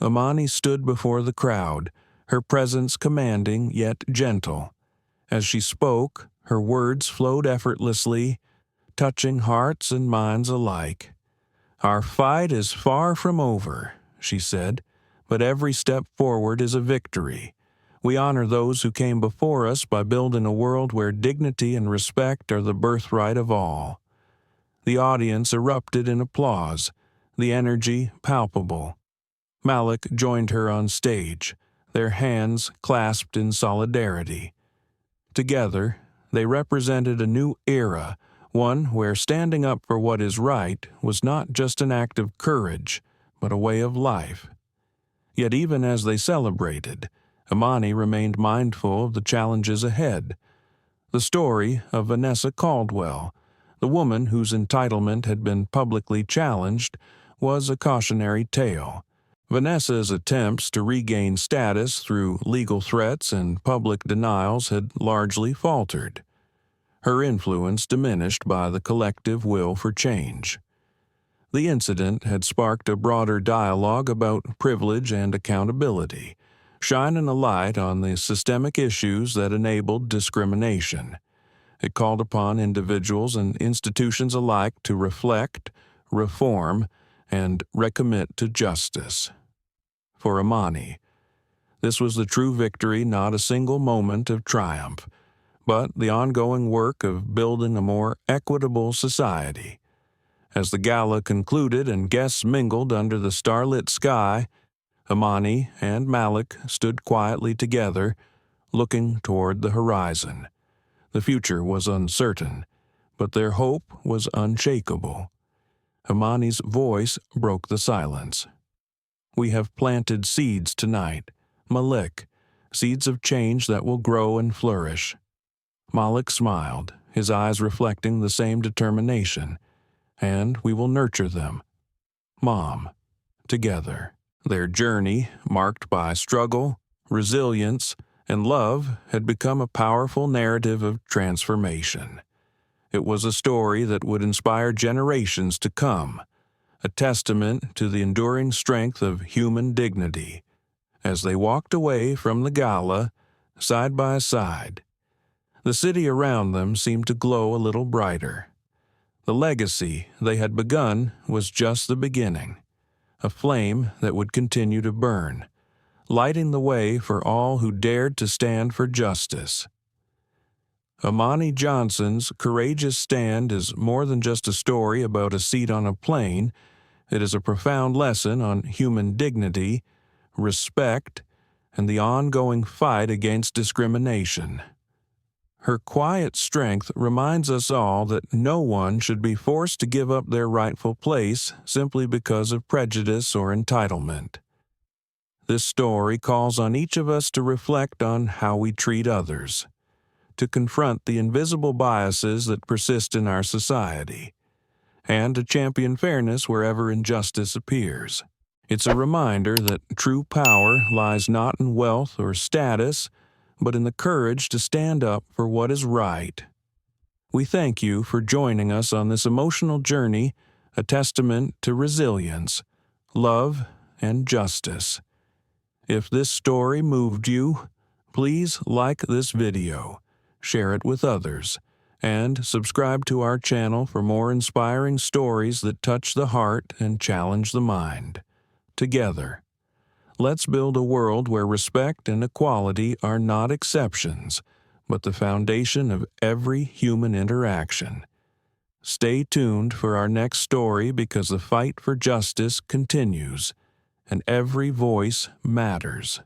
Imani stood before the crowd, her presence commanding yet gentle. As she spoke, her words flowed effortlessly, touching hearts and minds alike. "Our fight is far from over," she said, "but every step forward is a victory. We honor those who came before us by building a world where dignity and respect are the birthright of all." The audience erupted in applause, the energy palpable. Malik joined her on stage, their hands clasped in solidarity. Together, they represented a new era, one where standing up for what is right was not just an act of courage, but a way of life. Yet even as they celebrated, Imani remained mindful of the challenges ahead. The story of Vanessa Caldwell, the woman whose entitlement had been publicly challenged, was a cautionary tale. Vanessa's attempts to regain status through legal threats and public denials had largely faltered, her influence diminished by the collective will for change. The incident had sparked a broader dialogue about privilege and accountability, shining a light on the systemic issues that enabled discrimination. It called upon individuals and institutions alike to reflect, reform, and recommit to justice. For Imani, this was the true victory, not a single moment of triumph, but the ongoing work of building a more equitable society. As the gala concluded and guests mingled under the starlit sky, Imani and Malik stood quietly together, looking toward the horizon. The future was uncertain, but their hope was unshakable. Imani's voice broke the silence. "We have planted seeds tonight, Malik, seeds of change that will grow and flourish." Malik smiled, his eyes reflecting the same determination. "And we will nurture them, Mom, together." Their journey, marked by struggle, resilience, and love, had become a powerful narrative of transformation. It was a story that would inspire generations to come, a testament to the enduring strength of human dignity. As they walked away from the gala, side by side, the city around them seemed to glow a little brighter. The legacy they had begun was just the beginning, a flame that would continue to burn, lighting the way for all who dared to stand for justice. Imani Johnson's courageous stand is more than just a story about a seat on a plane. It is a profound lesson on human dignity, respect, and the ongoing fight against discrimination. Her quiet strength reminds us all that no one should be forced to give up their rightful place simply because of prejudice or entitlement. This story calls on each of us to reflect on how we treat others, to confront the invisible biases that persist in our society, and to champion fairness wherever injustice appears. It's a reminder that true power lies not in wealth or status, but in the courage to stand up for what is right. We thank you for joining us on this emotional journey, a testament to resilience, love, and justice. If this story moved you, please like this video, share it with others, and subscribe to our channel for more inspiring stories that touch the heart and challenge the mind. Together, let's build a world where respect and equality are not exceptions, but the foundation of every human interaction. Stay tuned for our next story because the fight for justice continues, and every voice matters.